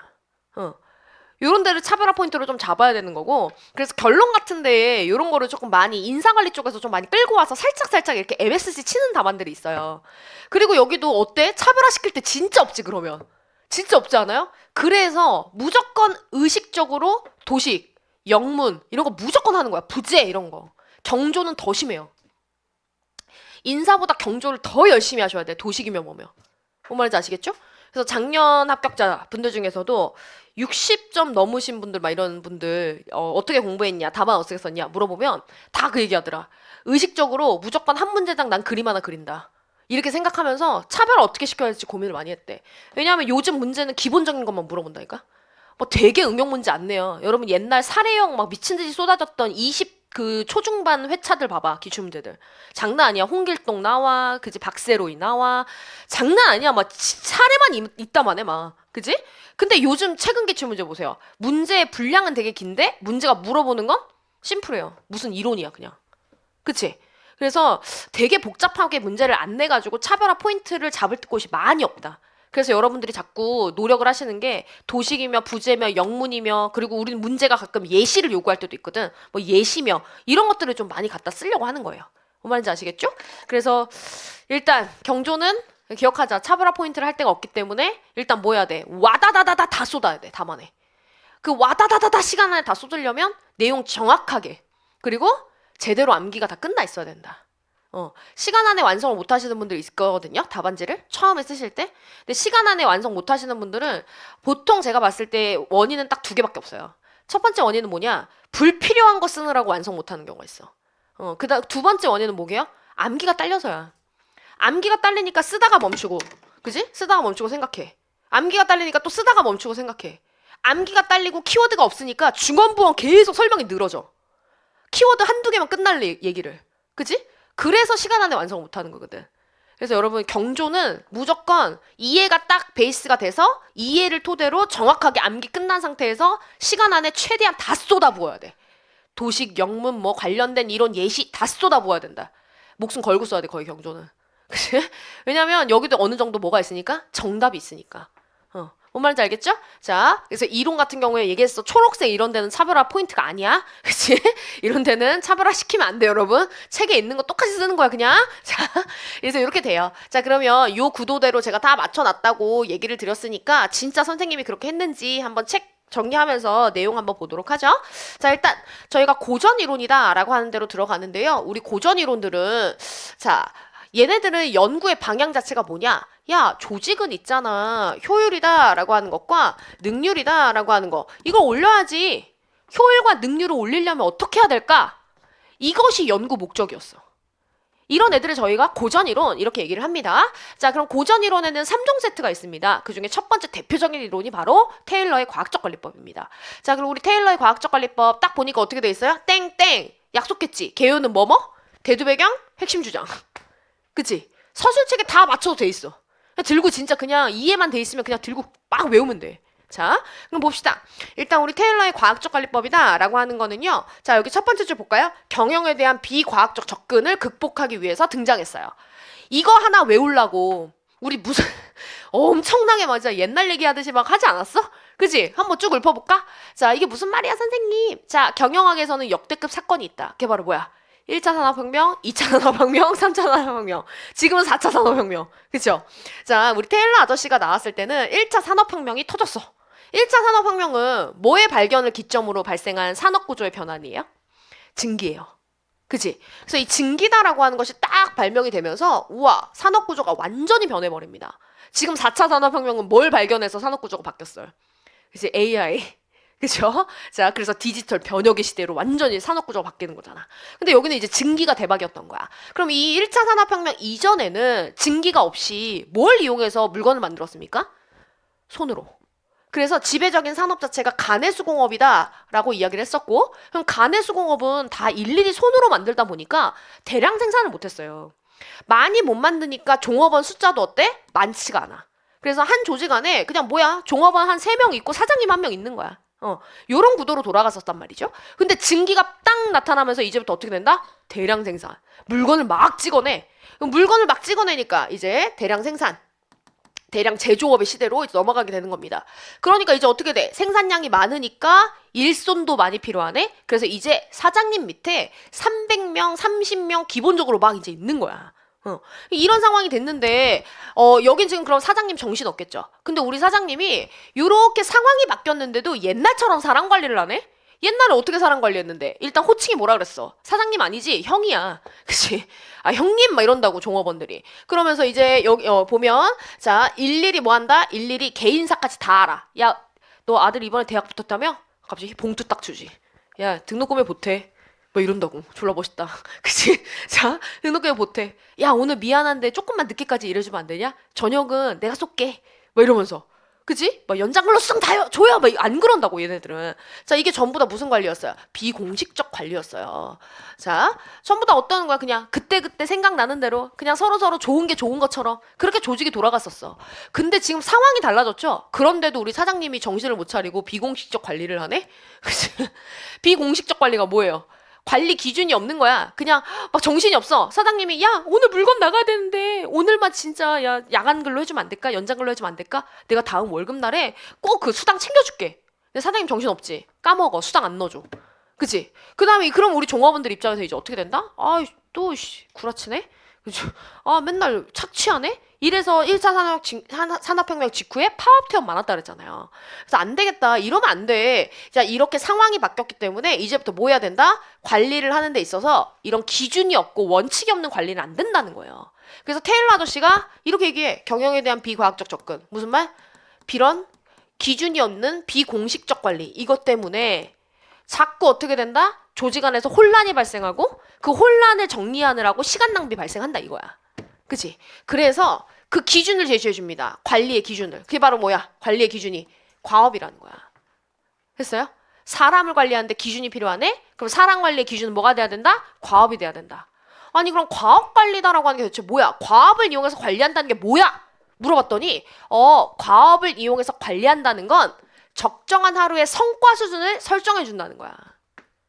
요런 데를 차별화 포인트로 좀 잡아야 되는 거고, 그래서 결론 같은 데에 요런 거를 조금 많이 인사관리 쪽에서 좀 많이 끌고 와서 살짝살짝 이렇게 MSG 치는 답안들이 있어요. 그리고 여기도 어때? 차별화 시킬 때 진짜 없지, 그러면. 진짜 없지 않아요? 그래서 무조건 의식적으로 도식, 영문 이런 거 무조건 하는 거야. 부재 이런 거. 경조는 더 심해요. 인사보다 경조를 더 열심히 하셔야 돼. 도식이면 뭐면. 뭔 말인지 아시겠죠? 그래서 작년 합격자 분들 중에서도 60점 넘으신 분들 막 이런 분들 어떻게 공부했냐, 답안 어떻게 썼냐 물어보면 다 그 얘기하더라. 의식적으로 무조건 한 문제당 난 그림 하나 그린다. 이렇게 생각하면서 차별 어떻게 시켜야 할지 고민을 많이 했대. 왜냐하면 요즘 문제는 기본적인 것만 물어본다니까. 뭐 되게 응용 문제 안 내요. 여러분 옛날 사례형 막 미친 듯이 쏟아졌던 20 그 초중반 회차들 봐봐. 기출 문제들 장난 아니야. 홍길동 나와, 그지? 박세로이 나와. 장난 아니야. 막 사례만 있다만 해 막. 그지? 근데 요즘 최근 기출 문제 보세요. 문제의 분량은 되게 긴데 문제가 물어보는 건 심플해요. 무슨 이론이야 그냥. 그치? 그래서 되게 복잡하게 문제를 안 내가지고 차별화 포인트를 잡을 곳이 많이 없다. 그래서 여러분들이 자꾸 노력을 하시는 게 도식이며 부재며 영문이며, 그리고 우리는 문제가 가끔 예시를 요구할 때도 있거든. 뭐 예시며 이런 것들을 좀 많이 갖다 쓰려고 하는 거예요. 뭔 말인지 아시겠죠? 그래서 일단 경조는 기억하자. 차별화 포인트를 할 데가 없기 때문에 일단 뭐 해야 돼? 와다다다다 다 쏟아야 돼. 답안에. 그 와다다다다 시간 안에 다 쏟으려면 내용 정확하게, 그리고 제대로 암기가 다 끝나 있어야 된다. 시간 안에 완성을 못 하시는 분들이 있을 거거든요. 답안지를 처음에 쓰실 때. 근데 시간 안에 완성 못 하시는 분들은 보통 제가 봤을 때 원인은 딱 두 개밖에 없어요. 첫 번째 원인은 뭐냐? 불필요한 거 쓰느라고 완성 못 하는 경우가 있어. 그다음 두 번째 원인은 뭐게요? 암기가 딸려서야. 암기가 딸리니까 쓰다가 멈추고. 그지? 쓰다가 멈추고 생각해. 암기가 딸리니까 또 쓰다가 멈추고 생각해. 암기가 딸리고 키워드가 없으니까 중원부원 계속 설명이 늘어져. 키워드 한두 개만 끝날 얘기를. 그지? 그래서 시간 안에 완성 못하는 거거든. 그래서 여러분 경조는 무조건 이해가 딱 베이스가 돼서 이해를 토대로 정확하게 암기 끝난 상태에서 시간 안에 최대한 다 쏟아부어야 돼. 도식, 영문 뭐 관련된 이론 예시 다 쏟아부어야 된다. 목숨 걸고 써야 돼 거의 경조는. 그치? 왜냐면 여기도 어느 정도 뭐가 있으니까 정답이 있으니까. 뭔 말인지 알겠죠? 자, 그래서 이론 같은 경우에 얘기했어. 초록색 이런 데는 차별화 포인트가 아니야. 그치? 이런 데는 차별화 시키면 안 돼, 여러분. 책에 있는 거 똑같이 쓰는 거야, 그냥. 자, 그래서 이렇게 돼요. 자, 그러면 요 구도대로 제가 다 맞춰놨다고 얘기를 드렸으니까 진짜 선생님이 그렇게 했는지 한번 책 정리하면서 내용 한번 보도록 하죠. 자, 일단 저희가 고전 이론이다 라고 하는 대로 들어가는데요. 우리 고전 이론들은 자, 얘네들은 연구의 방향 자체가 뭐냐? 야, 조직은 있잖아. 효율이다 라고 하는 것과 능률이다 라고 하는 거. 이걸 올려야지. 효율과 능률을 올리려면 어떻게 해야 될까? 이것이 연구 목적이었어. 이런 애들을 저희가 고전이론 이렇게 얘기를 합니다. 자, 그럼 고전이론에는 3종 세트가 있습니다. 그 중에 첫 번째 대표적인 이론이 바로 테일러의 과학적 관리법입니다. 자, 그럼 우리 테일러의 과학적 관리법 딱 보니까 어떻게 돼 있어요? 땡땡 약속했지. 개요는 뭐뭐? 대두배경 핵심 주장. 그치? 서술책에 다 맞춰도 돼 있어. 그냥 들고 진짜 그냥 이해만 돼 있으면 그냥 들고 막 외우면 돼. 자, 그럼 봅시다. 일단 우리 테일러의 과학적 관리법이다 라고 하는 거는요. 자, 여기 첫 번째 줄 볼까요? 경영에 대한 비과학적 접근을 극복하기 위해서 등장했어요. 이거 하나 외우려고 우리 무슨 엄청나게 맞아 옛날 얘기하듯이 막 하지 않았어? 그지? 한번 쭉 읊어볼까? 자, 이게 무슨 말이야 선생님? 자, 경영학에서는 역대급 사건이 있다. 그게 바로 뭐야? 1차 산업혁명, 2차 산업혁명, 3차 산업혁명. 지금은 4차 산업혁명. 그쵸? 자, 우리 테일러 아저씨가 나왔을 때는 1차 산업혁명이 터졌어. 1차 산업혁명은 뭐의 발견을 기점으로 발생한 산업구조의 변환이에요? 증기예요. 그치? 그래서 이 증기다라고 하는 것이 딱 발명이 되면서 우와, 산업구조가 완전히 변해버립니다. 지금 4차 산업혁명은 뭘 발견해서 산업구조가 바뀌었어요? 그치? AI. 그죠? 자, 그래서 디지털 변혁의 시대로 완전히 산업구조가 바뀌는 거잖아. 근데 여기는 이제 증기가 대박이었던 거야. 그럼 이 1차 산업혁명 이전에는 증기가 없이 뭘 이용해서 물건을 만들었습니까? 손으로. 그래서 지배적인 산업 자체가 가내수공업이다라고 이야기를 했었고, 그럼 가내수공업은 다 일일이 손으로 만들다 보니까 대량 생산을 못했어요. 많이 못 만드니까 종업원 숫자도 어때? 많지가 않아. 그래서 한 조직 안에 그냥 뭐야? 종업원 한 3명 있고 사장님 1명 있는 거야. 요런 구도로 돌아갔었단 말이죠. 근데 증기가 딱 나타나면서 이제부터 어떻게 된다? 대량 생산. 물건을 막 찍어내. 물건을 막 찍어내니까 이제 대량 생산. 대량 제조업의 시대로 이제 넘어가게 되는 겁니다. 그러니까 이제 어떻게 돼? 생산량이 많으니까 일손도 많이 필요하네? 그래서 이제 사장님 밑에 300명, 30명 기본적으로 막 이제 있는 거야. 이런 상황이 됐는데, 여긴 지금 그럼 사장님 정신 없겠죠? 근데 우리 사장님이 요렇게 상황이 바뀌었는데도 옛날처럼 사람 관리를 하네? 옛날에 어떻게 사람 관리했는데? 일단 호칭이 뭐라 그랬어? 사장님 아니지? 형이야. 그치? 아, 형님 막 이런다고 종업원들이. 그러면서 이제 여기 보면 자, 일일이 뭐 한다? 일일이 개인사까지 다 알아. 야, 너 아들 이번에 대학 붙었다며? 갑자기 봉투 딱 주지. 야, 등록금에 보태. 뭐 이런다고. 졸라 멋있다. 그치? 자, 등록금에 보태. 야, 오늘 미안한데 조금만 늦게까지 일해주면 안 되냐? 저녁은 내가 쏠게. 뭐 이러면서. 그지? 막 연장근로 수당 다 줘요. 막 안 그런다고 얘네들은. 자, 이게 전부 다 무슨 관리였어요? 비공식적 관리였어요. 자, 전부 다 어떤 거야? 그냥 그때그때 생각나는 대로 그냥 서로서로 좋은 게 좋은 것처럼 그렇게 조직이 돌아갔었어. 근데 지금 상황이 달라졌죠? 그런데도 우리 사장님이 정신을 못 차리고 비공식적 관리를 하네? 그치? 비공식적 관리가 뭐예요? 관리 기준이 없는 거야. 그냥 막 정신이 없어. 사장님이 야 오늘 물건 나가야 되는데 오늘만 진짜 야 야간 근로 해주면 안 될까? 연장 근로 해주면 안 될까? 내가 다음 월급날에 꼭 그 수당 챙겨줄게. 근데 사장님 정신 없지. 까먹어. 수당 안 넣어줘. 그치? 그 다음에 그럼 우리 종업원들 입장에서 이제 어떻게 된다? 아 또 구라치네? 그죠? 아 맨날 착취하네? 이래서 1차 산업혁명 직후에 파업퇴업 많았다 그랬잖아요. 그래서 안 되겠다. 이러면 안 돼. 자, 이렇게 상황이 바뀌었기 때문에 이제부터 뭐 해야 된다? 관리를 하는 데 있어서 이런 기준이 없고 원칙이 없는 관리는 안 된다는 거예요. 그래서 테일러 아저씨가 이렇게 얘기해. 경영에 대한 비과학적 접근. 무슨 말? 비런 기준이 없는 비공식적 관리. 이것 때문에 자꾸 어떻게 된다? 조직 안에서 혼란이 발생하고 그 혼란을 정리하느라고 시간 낭비 발생한다 이거야. 그치? 그래서 그 기준을 제시해 줍니다. 관리의 기준을. 그게 바로 뭐야? 관리의 기준이 과업이라는 거야. 됐어요? 사람을 관리하는데 기준이 필요하네? 그럼 사람 관리의 기준은 뭐가 돼야 된다? 과업이 돼야 된다. 아니 그럼 과업 관리다라고 하는 게 대체 뭐야? 과업을 이용해서 관리한다는 게 뭐야? 물어봤더니 과업을 이용해서 관리한다는 건 적정한 하루의 성과 수준을 설정해 준다는 거야.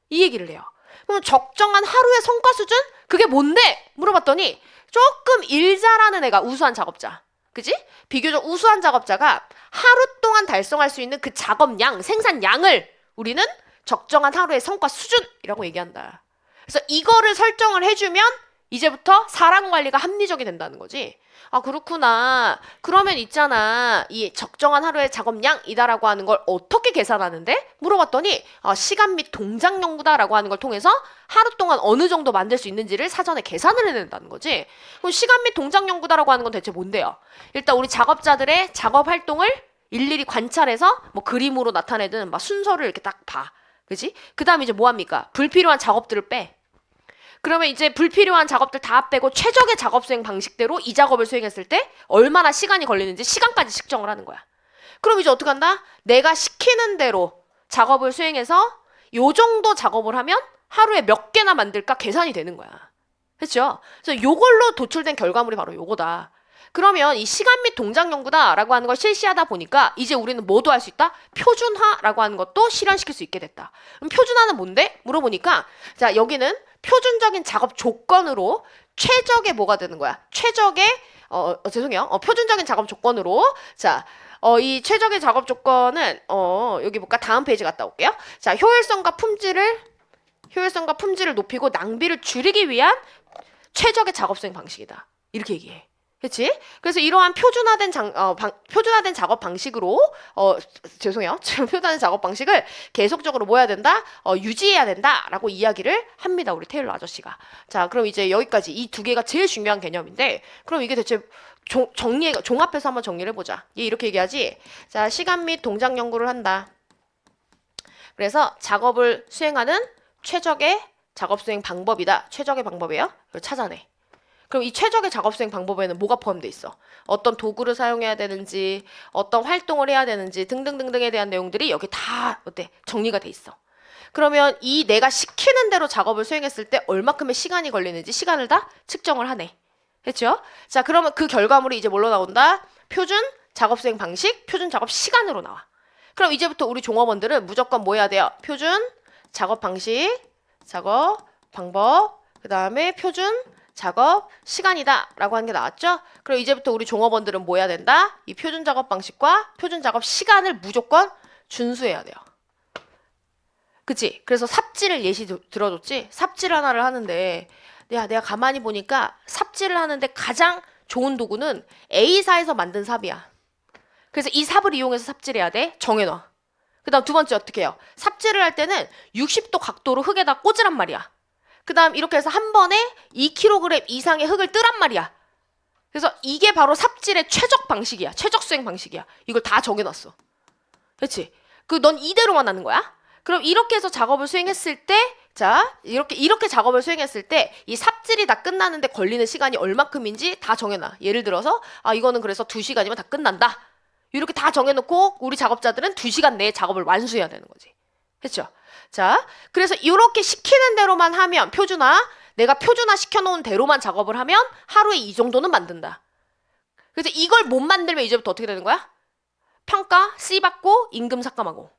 이 얘기를 해요. 그럼 적정한 하루의 성과 수준? 그게 뭔데? 물어봤더니 조금 일 잘하는 애가 우수한 작업자. 그지? 비교적 우수한 작업자가 하루 동안 달성할 수 있는 그 작업량, 생산량을 우리는 적정한 하루의 성과 수준이라고 얘기한다. 그래서 이거를 설정을 해주면 이제부터 사람 관리가 합리적이 된다는 거지. 아, 그렇구나. 그러면 있잖아. 이 적정한 하루의 작업량이다라고 하는 걸 어떻게 계산하는데? 물어봤더니 시간 및 동작 연구다라고 하는 걸 통해서 하루 동안 어느 정도 만들 수 있는지를 사전에 계산을 해낸다는 거지. 그럼 시간 및 동작 연구다라고 하는 건 대체 뭔데요? 일단 우리 작업자들의 작업 활동을 일일이 관찰해서 뭐 그림으로 나타내든 막 순서를 이렇게 딱 봐. 그지? 그 다음에 이제 뭐 합니까? 불필요한 작업들을 빼. 그러면 이제 불필요한 작업들 다 빼고 최적의 작업 수행 방식대로 이 작업을 수행했을 때 얼마나 시간이 걸리는지 시간까지 측정을 하는 거야. 그럼 이제 어떻게 한다? 내가 시키는 대로 작업을 수행해서 요 정도 작업을 하면 하루에 몇 개나 만들까 계산이 되는 거야. 그렇죠? 그래서 요걸로 도출된 결과물이 바로 요거다. 그러면 이 시간 및 동작 연구다라고 하는 걸 실시하다 보니까 이제 우리는 뭐도 할 수 있다? 표준화라고 하는 것도 실현시킬 수 있게 됐다. 그럼 표준화는 뭔데? 물어보니까 자 여기는 표준적인 작업 조건으로 최적의 뭐가 되는 거야? 최적의 죄송해요. 표준적인 작업 조건으로 자 이 최적의 작업 조건은 여기 볼까? 다음 페이지 갔다 올게요. 자 효율성과 품질을 높이고 낭비를 줄이기 위한 최적의 작업 수행 방식이다. 이렇게 얘기해. 그치? 그래서 이러한 표준화된 작업 방식으로 죄송해요. 표준화된 작업 방식을 계속적으로 뭐 해야 된다? 유지해야 된다라고 이야기를 합니다. 우리 테일러 아저씨가. 자, 그럼 이제 여기까지 이 두 개가 제일 중요한 개념인데 그럼 이게 대체 종합해서 한번 정리를 해보자. 얘 이렇게 얘기하지? 자, 시간 및 동작 연구를 한다. 그래서 작업을 수행하는 최적의 작업 수행 방법이다. 최적의 방법이에요. 이걸 찾아내. 그럼 이 최적의 작업 수행 방법에는 뭐가 포함되어 있어? 어떤 도구를 사용해야 되는지, 어떤 활동을 해야 되는지 등등등등에 대한 내용들이 여기 다 정리가 돼 있어. 그러면 이 내가 시키는 대로 작업을 수행했을 때 얼마큼의 시간이 걸리는지 시간을 다 측정을 하네. 됐죠? 자, 그러면 그 결과물이 이제 뭘로 나온다? 표준 작업 수행 방식, 표준 작업 시간으로 나와. 그럼 이제부터 우리 종업원들은 무조건 뭐 해야 돼요? 표준 작업 방식, 작업 방법, 그 다음에 표준 작업 시간이다 라고 하는 게 나왔죠? 그럼 이제부터 우리 종업원들은 뭐 해야 된다? 이 표준 작업 방식과 표준 작업 시간을 무조건 준수해야 돼요. 그치? 그래서 삽질을 예시 들어줬지? 삽질 하나를 하는데 야, 내가 가만히 보니까 삽질을 하는데 가장 좋은 도구는 A사에서 만든 삽이야. 그래서 이 삽을 이용해서 삽질해야 돼. 정해놔. 그 다음 두 번째 어떻게 해요? 삽질을 할 때는 60도 각도로 흙에다 꽂으란 말이야. 그 다음 이렇게 해서 한 번에 2kg 이상의 흙을 뜨란 말이야. 그래서 이게 바로 삽질의 최적 방식이야. 최적 수행 방식이야. 이걸 다 정해놨어. 그렇지? 넌 이대로만 하는 거야. 그럼 이렇게 해서 작업을 수행했을 때, 자, 이렇게 작업을 수행했을 때, 이 삽질이 다 끝나는데 걸리는 시간이 얼마큼인지 다 정해놔. 예를 들어서, 이거는 그래서 2시간이면 다 끝난다. 이렇게 다 정해놓고, 우리 작업자들은 2시간 내에 작업을 완수해야 되는 거지. 그렇죠? 자, 그래서 이렇게 시키는 대로만 하면, 내가 표준화 시켜놓은 대로만 작업을 하면, 하루에 이 정도는 만든다. 그래서 이걸 못 만들면 이제부터 어떻게 되는 거야? 평가, C 받고, 임금 삭감하고.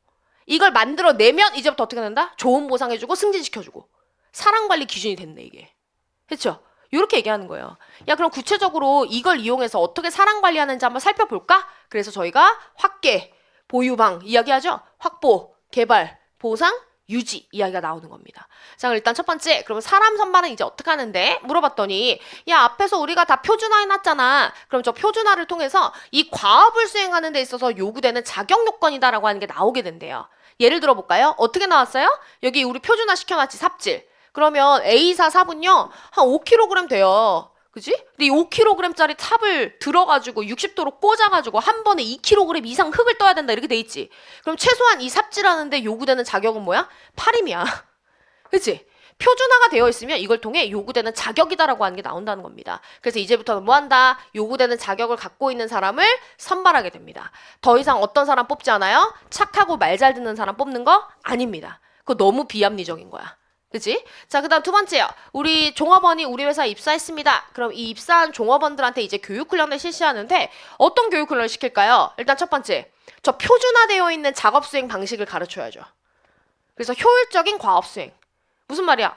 이걸 만들어내면 이제부터 어떻게 된다? 좋은 보상해주고 승진시켜주고. 사람관리 기준이 됐네 이게. 그렇죠? 이렇게 얘기하는 거예요. 야 그럼 구체적으로 이걸 이용해서 어떻게 사람관리하는지 한번 살펴볼까? 그래서 저희가 확계, 보유방 이야기하죠? 확보, 개발, 보상, 유지 이야기가 나오는 겁니다. 자 그럼 일단 첫 번째 그럼 사람 선발은 이제 어떻게 하는데? 물어봤더니 야 앞에서 우리가 다 표준화해놨잖아. 그럼 저 표준화를 통해서 이 과업을 수행하는 데 있어서 요구되는 자격 요건이다라고 하는 게 나오게 된대요. 예를 들어 볼까요? 어떻게 나왔어요? 여기 우리 표준화 시켜놨지 삽질. 그러면 A사 삽은요 한 5kg 돼요. 그지? 근데 이 5kg짜리 삽을 들어가지고 60도로 꽂아가지고 한 번에 2kg 이상 흙을 떠야 된다 이렇게 돼 있지. 그럼 최소한 이 삽질하는데 요구되는 자격은 뭐야? 8임이야. 그치? 표준화가 되어 있으면 이걸 통해 요구되는 자격이다라고 하는 게 나온다는 겁니다. 그래서 이제부터는 뭐 한다? 요구되는 자격을 갖고 있는 사람을 선발하게 됩니다. 더 이상 어떤 사람 뽑지 않아요? 착하고 말 잘 듣는 사람 뽑는 거 아닙니다. 그거 너무 비합리적인 거야. 그치? 자, 그 다음 두 번째요. 우리 종업원이 우리 회사에 입사했습니다. 그럼 이 입사한 종업원들한테 이제 교육훈련을 실시하는데 어떤 교육훈련을 시킬까요? 일단 첫 번째, 저 표준화되어 있는 작업수행 방식을 가르쳐야죠. 그래서 효율적인 과업수행. 무슨 말이야?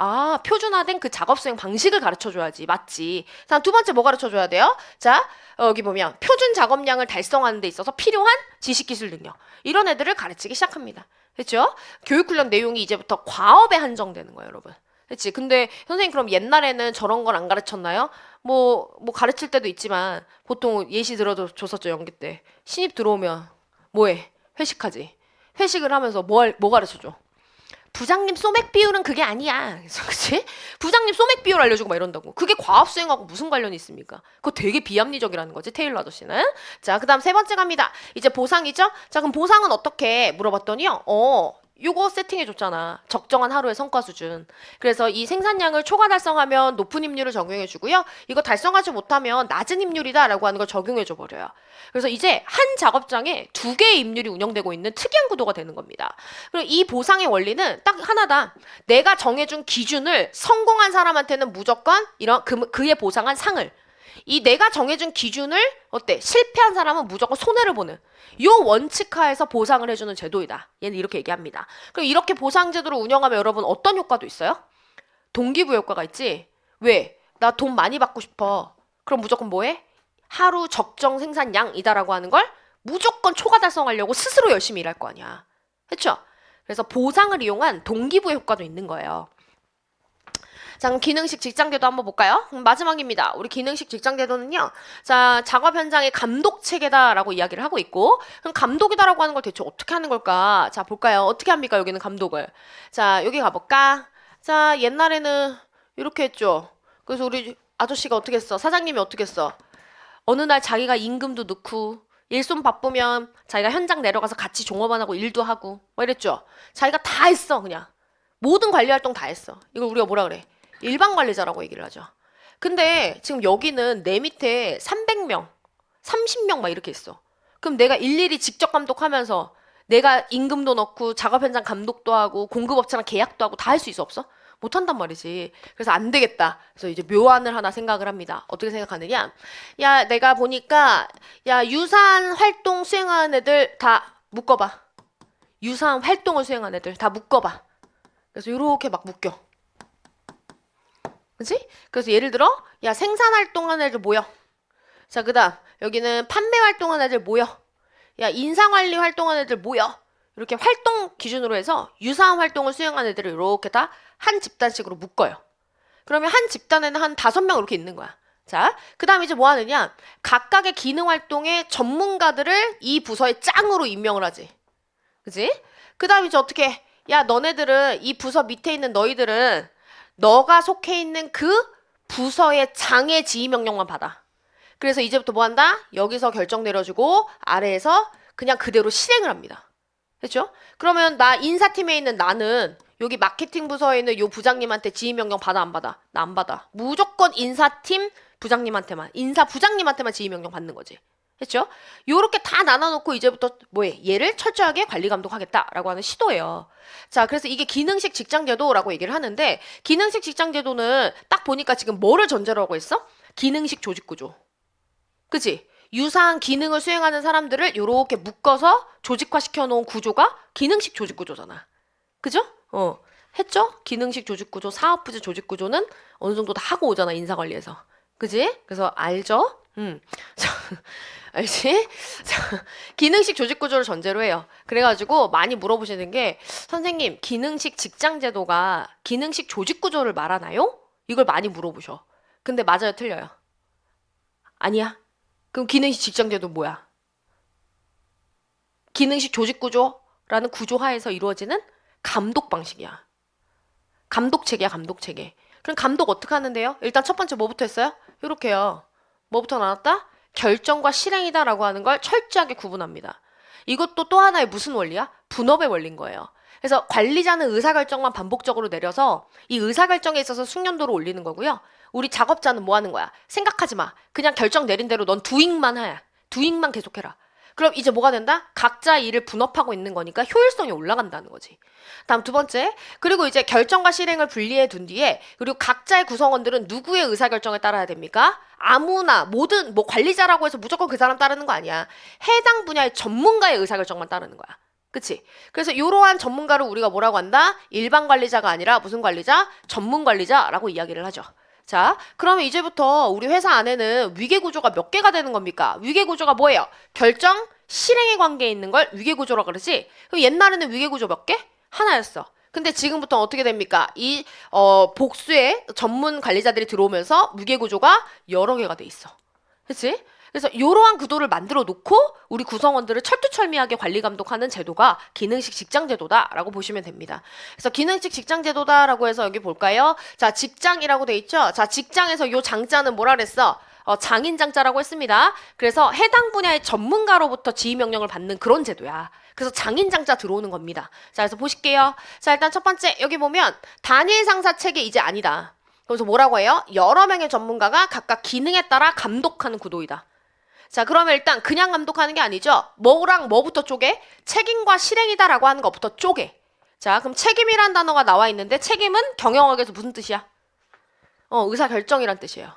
표준화된 그 작업수행 방식을 가르쳐줘야지. 맞지? 자, 두 번째 뭐 가르쳐줘야 돼요? 자, 여기 보면 표준 작업량을 달성하는 데 있어서 필요한 지식기술 능력. 이런 애들을 가르치기 시작합니다. 그렇죠? 교육훈련 내용이 이제부터 과업에 한정되는 거예요, 여러분. 그렇지? 근데 선생님 그럼 옛날에는 저런 걸 안 가르쳤나요? 뭐 가르칠 때도 있지만 보통 예시 들어줬었죠, 연기 때. 신입 들어오면 뭐해? 회식하지. 회식을 하면서 뭐 가르쳐줘? 부장님 소맥 비율은 그게 아니야. 그치? 부장님 소맥 비율 알려주고 막 이런다고. 그게 과업 수행하고 무슨 관련이 있습니까? 그거 되게 비합리적이라는 거지, 테일러 아저씨는. 자, 그 다음 세 번째 갑니다. 이제 보상이죠? 자, 그럼 보상은 어떻게 물어봤더니요. 요거 세팅해줬잖아. 적정한 하루의 성과 수준. 그래서 이 생산량을 초과 달성하면 높은 임률을 적용해주고요. 이거 달성하지 못하면 낮은 임률이다라고 하는 걸 적용해줘버려요. 그래서 이제 한 작업장에 2개의 임률이 운영되고 있는 특이한 구도가 되는 겁니다. 그리고 이 보상의 원리는 딱 하나다. 내가 정해준 기준을 성공한 사람한테는 무조건 이런 그에 보상한 상을, 이 내가 정해준 기준을 실패한 사람은 무조건 손해를 보는 요 원칙하에서 보상을 해주는 제도이다. 얘는 이렇게 얘기합니다. 그럼 이렇게 보상 제도를 운영하면 여러분 어떤 효과도 있어요? 동기부여 효과가 있지. 왜? 나 돈 많이 받고 싶어. 그럼 무조건 뭐해? 하루 적정 생산량이다라고 하는 걸 무조건 초과 달성하려고 스스로 열심히 일할 거 아니야. 그렇죠? 그래서 보상을 이용한 동기부여 효과도 있는 거예요. 자, 그럼 기능식 직장제도 한번 볼까요? 마지막입니다. 우리 기능식 직장제도는요. 자, 작업 현장의 감독 체계다라고 이야기를 하고 있고, 그럼 감독이다라고 하는 걸 대체 어떻게 하는 걸까? 자, 볼까요? 어떻게 합니까? 여기는 감독을. 자, 여기 가볼까? 자, 옛날에는 이렇게 했죠. 그래서 우리 아저씨가 어떻게 했어? 사장님이 어떻게 했어? 어느 날 자기가 임금도 넣고, 일손 바쁘면 자기가 현장 내려가서 같이 종업원하고 일도 하고, 뭐 이랬죠. 자기가 다 했어, 그냥. 모든 관리 활동 다 했어. 이걸 우리가 뭐라 그래? 일반 관리자라고 얘기를 하죠. 근데 지금 여기는 내 밑에 300명, 30명 막 이렇게 있어. 그럼 내가 일일이 직접 감독하면서 내가 임금도 넣고 작업 현장 감독도 하고 공급업체랑 계약도 하고 다 할 수 있어 없어? 못한단 말이지. 그래서 안 되겠다. 그래서 이제 묘안을 하나 생각을 합니다. 어떻게 생각하느냐? 야, 내가 보니까 야, 유사한 활동 수행하는 애들 다 묶어봐. 유사한 활동을 수행하는 애들 다 묶어봐. 그래서 이렇게 막 묶여. 그치? 그래서 예를 들어, 야, 생산 활동하는 애들 모여. 자, 그 다음, 여기는 판매 활동하는 애들 모여. 야, 인사관리 활동하는 애들 모여. 이렇게 활동 기준으로 해서 유사한 활동을 수행하는 애들을 이렇게 다 한 집단식으로 묶어요. 그러면 한 집단에는 한 5명 이렇게 있는 거야. 자, 그 다음 이제 뭐 하느냐? 각각의 기능 활동의 전문가들을 이 부서의 짱으로 임명을 하지. 그지? 그 다음 이제 어떻게 해? 야, 너네들은 이 부서 밑에 있는 너희들은 너가 속해 있는 그 부서의 장의 지휘 명령만 받아. 그래서 이제부터 뭐 한다? 여기서 결정 내려주고 아래에서 그냥 그대로 실행을 합니다. 됐죠? 그러면 나 인사팀에 있는 나는 여기 마케팅 부서에 있는 요 부장님한테 지휘 명령 받아 안 받아? 나 안 받아. 무조건 인사팀 부장님한테만, 인사 부장님한테만 지휘 명령 받는 거지. 됐죠? 요렇게 다 나눠놓고 이제부터 뭐해? 얘를 철저하게 관리 감독하겠다라고 하는 시도예요. 자, 그래서 이게 기능식 직장제도라고 얘기를 하는데 기능식 직장제도는 딱 보니까 지금 뭐를 전제로 하고 있어? 기능식 조직구조. 그치? 유사한 기능을 수행하는 사람들을 요렇게 묶어서 조직화시켜 놓은 구조가 기능식 조직구조잖아. 그죠? 했죠? 기능식 조직구조, 사업부지 조직구조는 어느 정도 다 하고 오잖아, 인사관리에서. 그지? 그래서 알죠? 자, 알지? 자, 기능식 조직구조를 전제로 해요. 그래가지고 많이 물어보시는 게 선생님, 기능식 직장제도가 기능식 조직구조를 말하나요? 이걸 많이 물어보셔. 근데 맞아요, 틀려요? 아니야. 그럼 기능식 직장제도 뭐야? 기능식 조직구조라는 구조 하에서 이루어지는 감독 방식이야. 감독체계야, 감독체계. 그럼 감독 어떻게 하는데요? 일단 첫 번째 뭐부터 했어요? 이렇게요. 뭐부터 나눴다? 결정과 실행이다라고 하는 걸 철저하게 구분합니다. 이것도 또 하나의 무슨 원리야? 분업의 원리인 거예요. 그래서 관리자는 의사결정만 반복적으로 내려서 이 의사결정에 있어서 숙련도를 올리는 거고요. 우리 작업자는 뭐 하는 거야? 생각하지 마. 그냥 결정 내린 대로 넌 두잉만 해. 두잉만 계속해라. 그럼 이제 뭐가 된다? 각자 일을 분업하고 있는 거니까 효율성이 올라간다는 거지. 다음 두 번째. 그리고 이제 결정과 실행을 분리해 둔 뒤에 그리고 각자의 구성원들은 누구의 의사결정에 따라야 됩니까? 아무나 모든 뭐 관리자라고 해서 무조건 그 사람 따르는 거 아니야. 해당 분야의 전문가의 의사결정만 따르는 거야. 그치? 그래서 이러한 전문가를 우리가 뭐라고 한다? 일반 관리자가 아니라 무슨 관리자? 전문 관리자라고 이야기를 하죠. 자, 그러면 이제부터 우리 회사 안에는 위계구조가 몇 개가 되는 겁니까? 위계구조가 뭐예요? 결정, 실행의 관계에 있는 걸 위계구조라고 그러지? 그럼 옛날에는 위계구조 몇 개? 하나였어. 근데 지금부터 어떻게 됩니까? 이 복수의 전문 관리자들이 들어오면서 위계구조가 여러 개가 돼 있어. 그치? 그래서 이러한 구도를 만들어 놓고 우리 구성원들을 철두철미하게 관리 감독하는 제도가 기능식 직장제도다라고 보시면 됩니다. 그래서 기능식 직장제도다라고 해서 여기 볼까요? 자, 직장이라고 돼 있죠? 자, 직장에서 요 장자는 뭐라 그랬어? 장인장자라고 했습니다. 그래서 해당 분야의 전문가로부터 지휘명령을 받는 그런 제도야. 그래서 장인장자 들어오는 겁니다. 자, 그래서 보실게요. 자, 일단 첫 번째 여기 보면 단일 상사 체계 이제 아니다. 그래서 뭐라고 해요? 여러 명의 전문가가 각각 기능에 따라 감독하는 구도이다. 자, 그러면 일단 그냥 감독하는 게 아니죠. 뭐랑 뭐부터 쪼개? 책임과 실행이다라고 하는 것부터 쪼개. 자, 그럼 책임이란 단어가 나와 있는데 책임은 경영학에서 무슨 뜻이야? 의사결정이란 뜻이에요.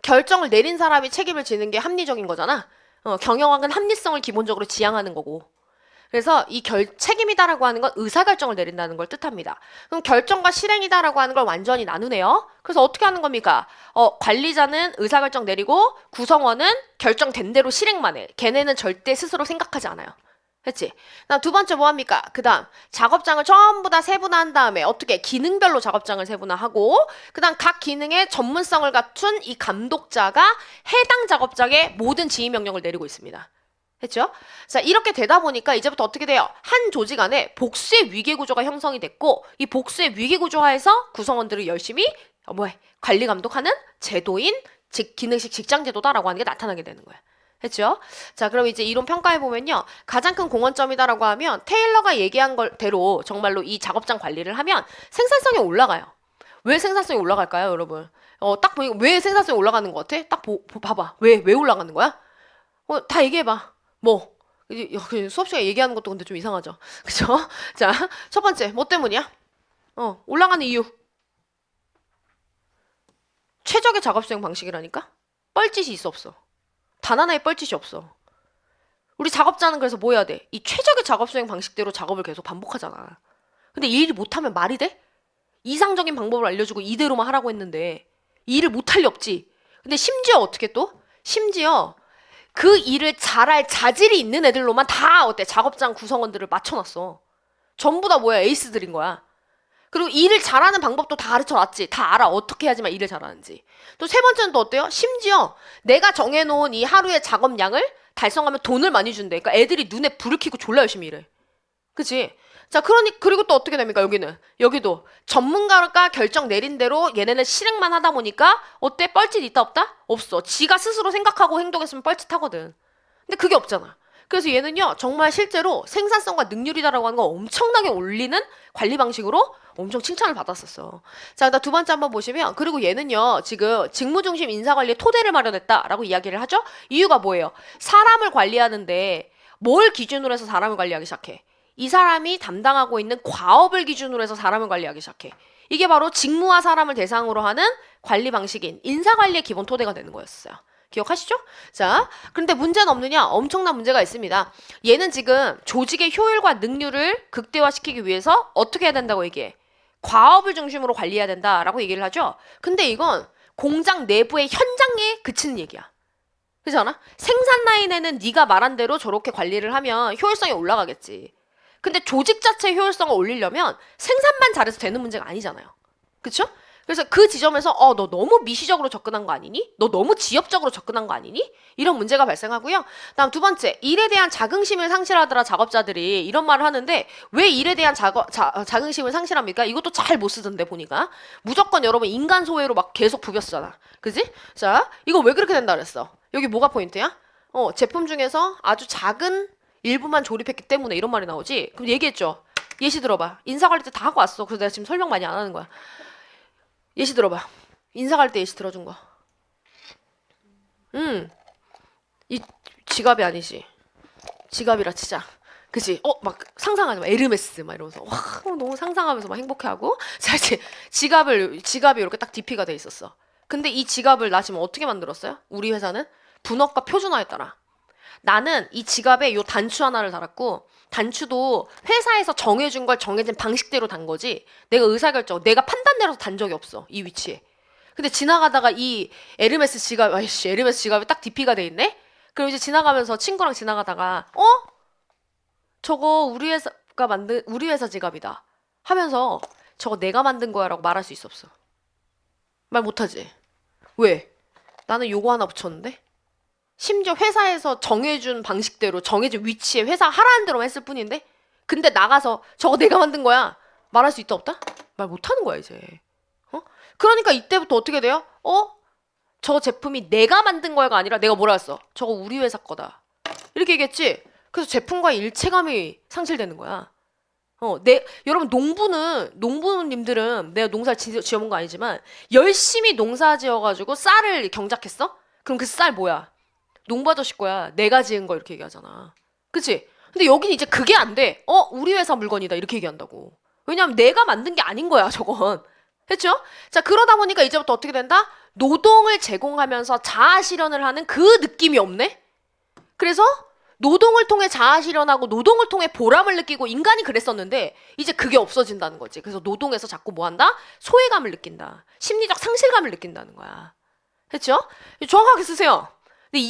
결정을 내린 사람이 책임을 지는 게 합리적인 거잖아. 경영학은 합리성을 기본적으로 지향하는 거고. 그래서 이 책임이다라고 하는 건 의사결정을 내린다는 걸 뜻합니다. 그럼 결정과 실행이다라고 하는 걸 완전히 나누네요. 그래서 어떻게 하는 겁니까? 관리자는 의사결정 내리고 구성원은 결정된 대로 실행만 해. 걔네는 절대 스스로 생각하지 않아요. 그치? 두 번째 뭐 합니까? 그 다음 작업장을 전부 다 세분화한 다음에 어떻게 기능별로 작업장을 세분화하고 그 다음 각 기능의 전문성을 갖춘 이 감독자가 해당 작업장에 모든 지휘 명령을 내리고 있습니다. 했죠? 자, 이렇게 되다 보니까 이제부터 어떻게 돼요? 한 조직 안에 복수의 위계구조가 형성이 됐고 이 복수의 위계구조 하에서 구성원들을 열심히 관리 감독하는 제도인 기능식 직장제도다라고 하는 게 나타나게 되는 거예요. 했죠? 자, 그럼 이제 이론 평가해 보면요. 가장 큰 공헌점이다라고 하면 테일러가 얘기한 대로 정말로 이 작업장 관리를 하면 생산성이 올라가요. 왜 생산성이 올라갈까요, 여러분? 딱 보니까 왜 생산성이 올라가는 것 같아? 딱 봐봐. 왜 올라가는 거야? 다 얘기해봐. 수업 시간에 얘기하는 것도 근데 좀 이상하죠. 그쵸? 자, 첫 번째, 뭐 때문이야? 올라가는 이유. 최적의 작업 수행 방식이라니까? 뻘짓이 있어, 없어? 단 하나의 뻘짓이 없어. 우리 작업자는 그래서 뭐 해야 돼? 이 최적의 작업 수행 방식대로 작업을 계속 반복하잖아. 근데 이 일이 못하면 말이 돼? 이상적인 방법을 알려주고 이대로만 하라고 했는데 이 일을 못할 리 없지. 근데 심지어 어떻게 또? 심지어 그 일을 잘할 자질이 있는 애들로만 다 어때? 작업장 구성원들을 맞춰놨어. 전부 다 뭐야? 에이스들인 거야. 그리고 일을 잘하는 방법도 다 가르쳐놨지. 다 알아. 어떻게 해야지만 일을 잘하는지. 또 세 번째는 또 어때요? 심지어 내가 정해놓은 이 하루의 작업량을 달성하면 돈을 많이 준대. 그러니까 애들이 눈에 불을 켜고 졸라 열심히 일해. 그치? 자, 그리고 또 어떻게 됩니까? 여기도 전문가가 결정 내린 대로 얘네는 실행만 하다 보니까 어때? 뻘짓 있다 없다? 없어. 지가 스스로 생각하고 행동했으면 뻘짓하거든. 근데 그게 없잖아. 그래서 얘는요, 정말 실제로 생산성과 능률이다라고 하는 거 엄청나게 올리는 관리 방식으로 엄청 칭찬을 받았었어. 자, 그다음 두 번째 한번 보시면, 그리고 얘는요, 지금 직무중심 인사관리의 토대를 마련했다라고 이야기를 하죠? 이유가 뭐예요? 사람을 관리하는데 뭘 기준으로 해서 사람을 관리하기 시작해? 이 사람이 담당하고 있는 과업을 기준으로 해서 사람을 관리하기 시작해. 이게 바로 직무와 사람을 대상으로 하는 관리 방식인 인사관리의 기본 토대가 되는 거였어요. 기억하시죠? 자, 그런데 문제는 없느냐? 엄청난 문제가 있습니다. 얘는 지금 조직의 효율과 능률을 극대화시키기 위해서 어떻게 해야 된다고 얘기해? 과업을 중심으로 관리해야 된다라고 얘기를 하죠. 근데 이건 공장 내부의 현장에 그치는 얘기야. 그렇지 않아? 생산 라인에는 네가 말한 대로 저렇게 관리를 하면 효율성이 올라가겠지. 근데 조직 자체의 효율성을 올리려면 생산만 잘해서 되는 문제가 아니잖아요. 그쵸? 그래서 그 지점에서 너 너무 미시적으로 접근한 거 아니니? 너 너무 지엽적으로 접근한 거 아니니? 이런 문제가 발생하고요. 다음 두 번째, 일에 대한 자긍심을 상실하더라 작업자들이 이런 말을 하는데 왜 일에 대한 자긍심을 상실합니까? 이것도 잘 못 쓰던데 보니까 무조건 여러분 인간 소외로 막 계속 부볐잖아. 그지? 자, 이거 왜 그렇게 된다 그랬어? 여기 뭐가 포인트야? 제품 중에서 아주 작은 일부만 조립했기 때문에 이런 말이 나오지? 그럼 얘기했죠. 예시 들어봐. 인사관리 때 다 하고 왔어. 그래서 내가 지금 설명 많이 안 하는 거야. 예시 들어봐. 인사갈 때 예시 들어준 거. 이 지갑이 아니지. 지갑이라 치자. 그치? 막 상상하지 마. 에르메스 막 이러면서 와 너무 상상하면서 막 행복해하고. 자 이제 지갑이 이렇게 딱 DP가 돼 있었어. 근데 이 지갑을 나 지금 어떻게 만들었어요? 우리 회사는 분업과 표준화에 따라. 나는 이 지갑에 요 단추 하나를 달았고 단추도 회사에서 정해준 걸 정해진 방식대로 단 거지 내가 의사결정 내가 판단 내려서 단 적이 없어 이 위치에. 근데 지나가다가 이 에르메스 지갑이 딱 DP가 돼 있네. 그럼 이제 지나가면서 친구랑 지나가다가 저거 우리 회사 지갑이다 하면서 저거 내가 만든 거야라고 말할 수 있어 없어? 말 못하지. 왜? 나는 요거 하나 붙였는데. 심지어 회사에서 정해준 방식대로 정해준 위치에 회사 하라는 대로만 했을 뿐인데 근데 나가서 저거 내가 만든 거야 말할 수 있다 없다? 말 못하는 거야 이제. 그러니까 이때부터 어떻게 돼요? 저 제품이 내가 만든 거야가 아니라 내가 뭐라 했어? 저거 우리 회사 거다 이렇게 얘기했지. 그래서 제품과의 일체감이 상실되는 거야. 여러분 농부님들은 내가 농사를 지어본 거 아니지만 열심히 농사 지어가지고 쌀을 경작했어? 그럼 그 쌀 뭐야? 농부 아저씨 거야. 내가 지은 거 이렇게 얘기하잖아. 그치? 근데 여기는 이제 그게 안 돼. 우리 회사 물건이다 이렇게 얘기한다고. 왜냐면 내가 만든 게 아닌 거야 저건. 했죠? 자 그러다 보니까 이제부터 어떻게 된다? 노동을 제공하면서 자아 실현을 하는 그 느낌이 없네? 그래서 노동을 통해 자아 실현하고 노동을 통해 보람을 느끼고 인간이 그랬었는데 이제 그게 없어진다는 거지. 그래서 노동에서 자꾸 뭐 한다? 소외감을 느낀다. 심리적 상실감을 느낀다는 거야. 했죠? 정확하게 쓰세요. 근데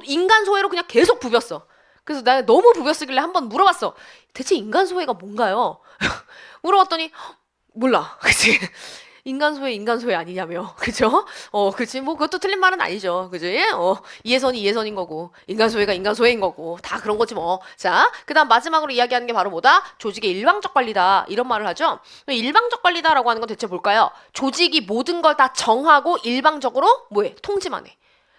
인간 소외로 그냥 계속 부볐어. 그래서 내가 너무 부볐으길래 한번 물어봤어. 대체 인간 소외가 뭔가요? 물어봤더니 몰라. 그치? 인간 소외 아니냐며. 그죠? 그치? 뭐 그것도 틀린 말은 아니죠. 그지? 이해선이 이해선인 거고 인간 소외가 인간 소외인 거고 다 그런 거지 뭐. 자, 그다음 마지막으로 이야기하는 게 바로 뭐다? 조직의 일방적 관리다. 이런 말을 하죠. 일방적 관리다라고 하는 건 대체 뭘까요? 조직이 모든 걸 다 정하고 일방적으로 뭐해? 통지만 해.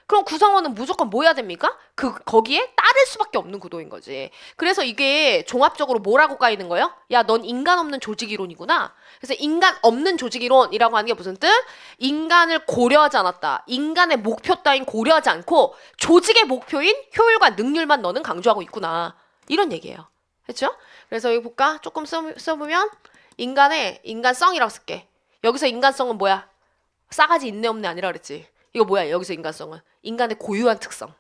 그럼 구성원은 무조건 뭐 해야 됩니까? 거기에 따를 수밖에 없는 구도인 거지. 그래서 이게 종합적으로 뭐라고 까이는 거예요? 야, 넌 인간 없는 조직 이론이구나. 그래서 인간 없는 조직 이론이라고 하는 게 무슨 뜻? 인간을 고려하지 않았다. 인간의 목표 따윈 고려하지 않고 조직의 목표인 효율과 능률만 너는 강조하고 있구나. 이런 얘기예요. 됐죠? 그래서 여기 볼까? 조금 써보면 인간의 인간성이라고 쓸게. 여기서 인간성은 뭐야? 싸가지 있네 없네 아니라 그랬지. 이거 뭐야? 여기서 인간성은 인간의 고유한 특성.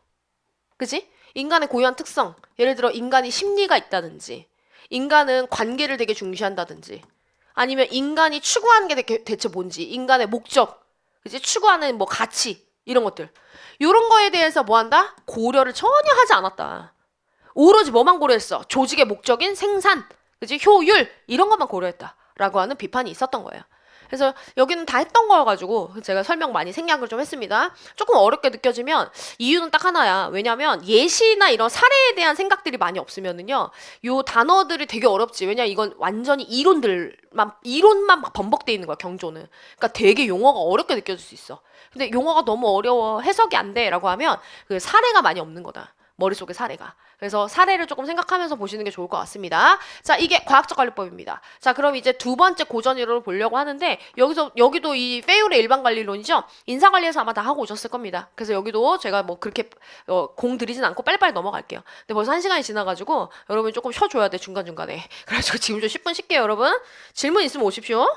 그치? 인간의 고유한 특성. 예를 들어 인간이 심리가 있다든지 인간은 관계를 되게 중시한다든지 아니면 인간이 추구하는 게 대체 뭔지, 인간의 목적, 그지? 추구하는 뭐 가치, 이런 것들. 이런 거에 대해서 뭐 한다? 고려를 전혀 하지 않았다. 오로지 뭐만 고려했어? 조직의 목적인 생산, 그지? 효율, 이런 것만 고려했다라고 하는 비판이 있었던 거예요. 그래서 여기는 다 했던 거여가지고 제가 설명 많이 생략을 좀 했습니다. 조금 어렵게 느껴지면 이유는 딱 하나야. 왜냐면 예시나 이런 사례에 대한 생각들이 많이 없으면은요, 요 단어들이 되게 어렵지. 왜냐 이건 완전히 이론만 막 번복돼 있는 거야, 경조는. 그러니까 되게 용어가 어렵게 느껴질 수 있어. 근데 용어가 너무 어려워, 해석이 안 돼라고 하면 그 사례가 많이 없는 거다. 머릿속에 사례가. 그래서 사례를 조금 생각하면서 보시는 게 좋을 것 같습니다. 자, 이게 과학적 관리법입니다. 자, 그럼 이제 두 번째 고전 이론을 보려고 하는데, 여기도 이 페이올의 일반 관리론이죠? 인사관리에서 아마 다 하고 오셨을 겁니다. 그래서 여기도 제가 뭐 그렇게 공 들이진 않고 빨리빨리 넘어갈게요. 근데 벌써 1시간이 지나가지고 여러분 조금 쉬어줘야 돼, 중간중간에. 그래가지고 지금 좀 10분 쉴게요, 여러분. 질문 있으면 오십시오.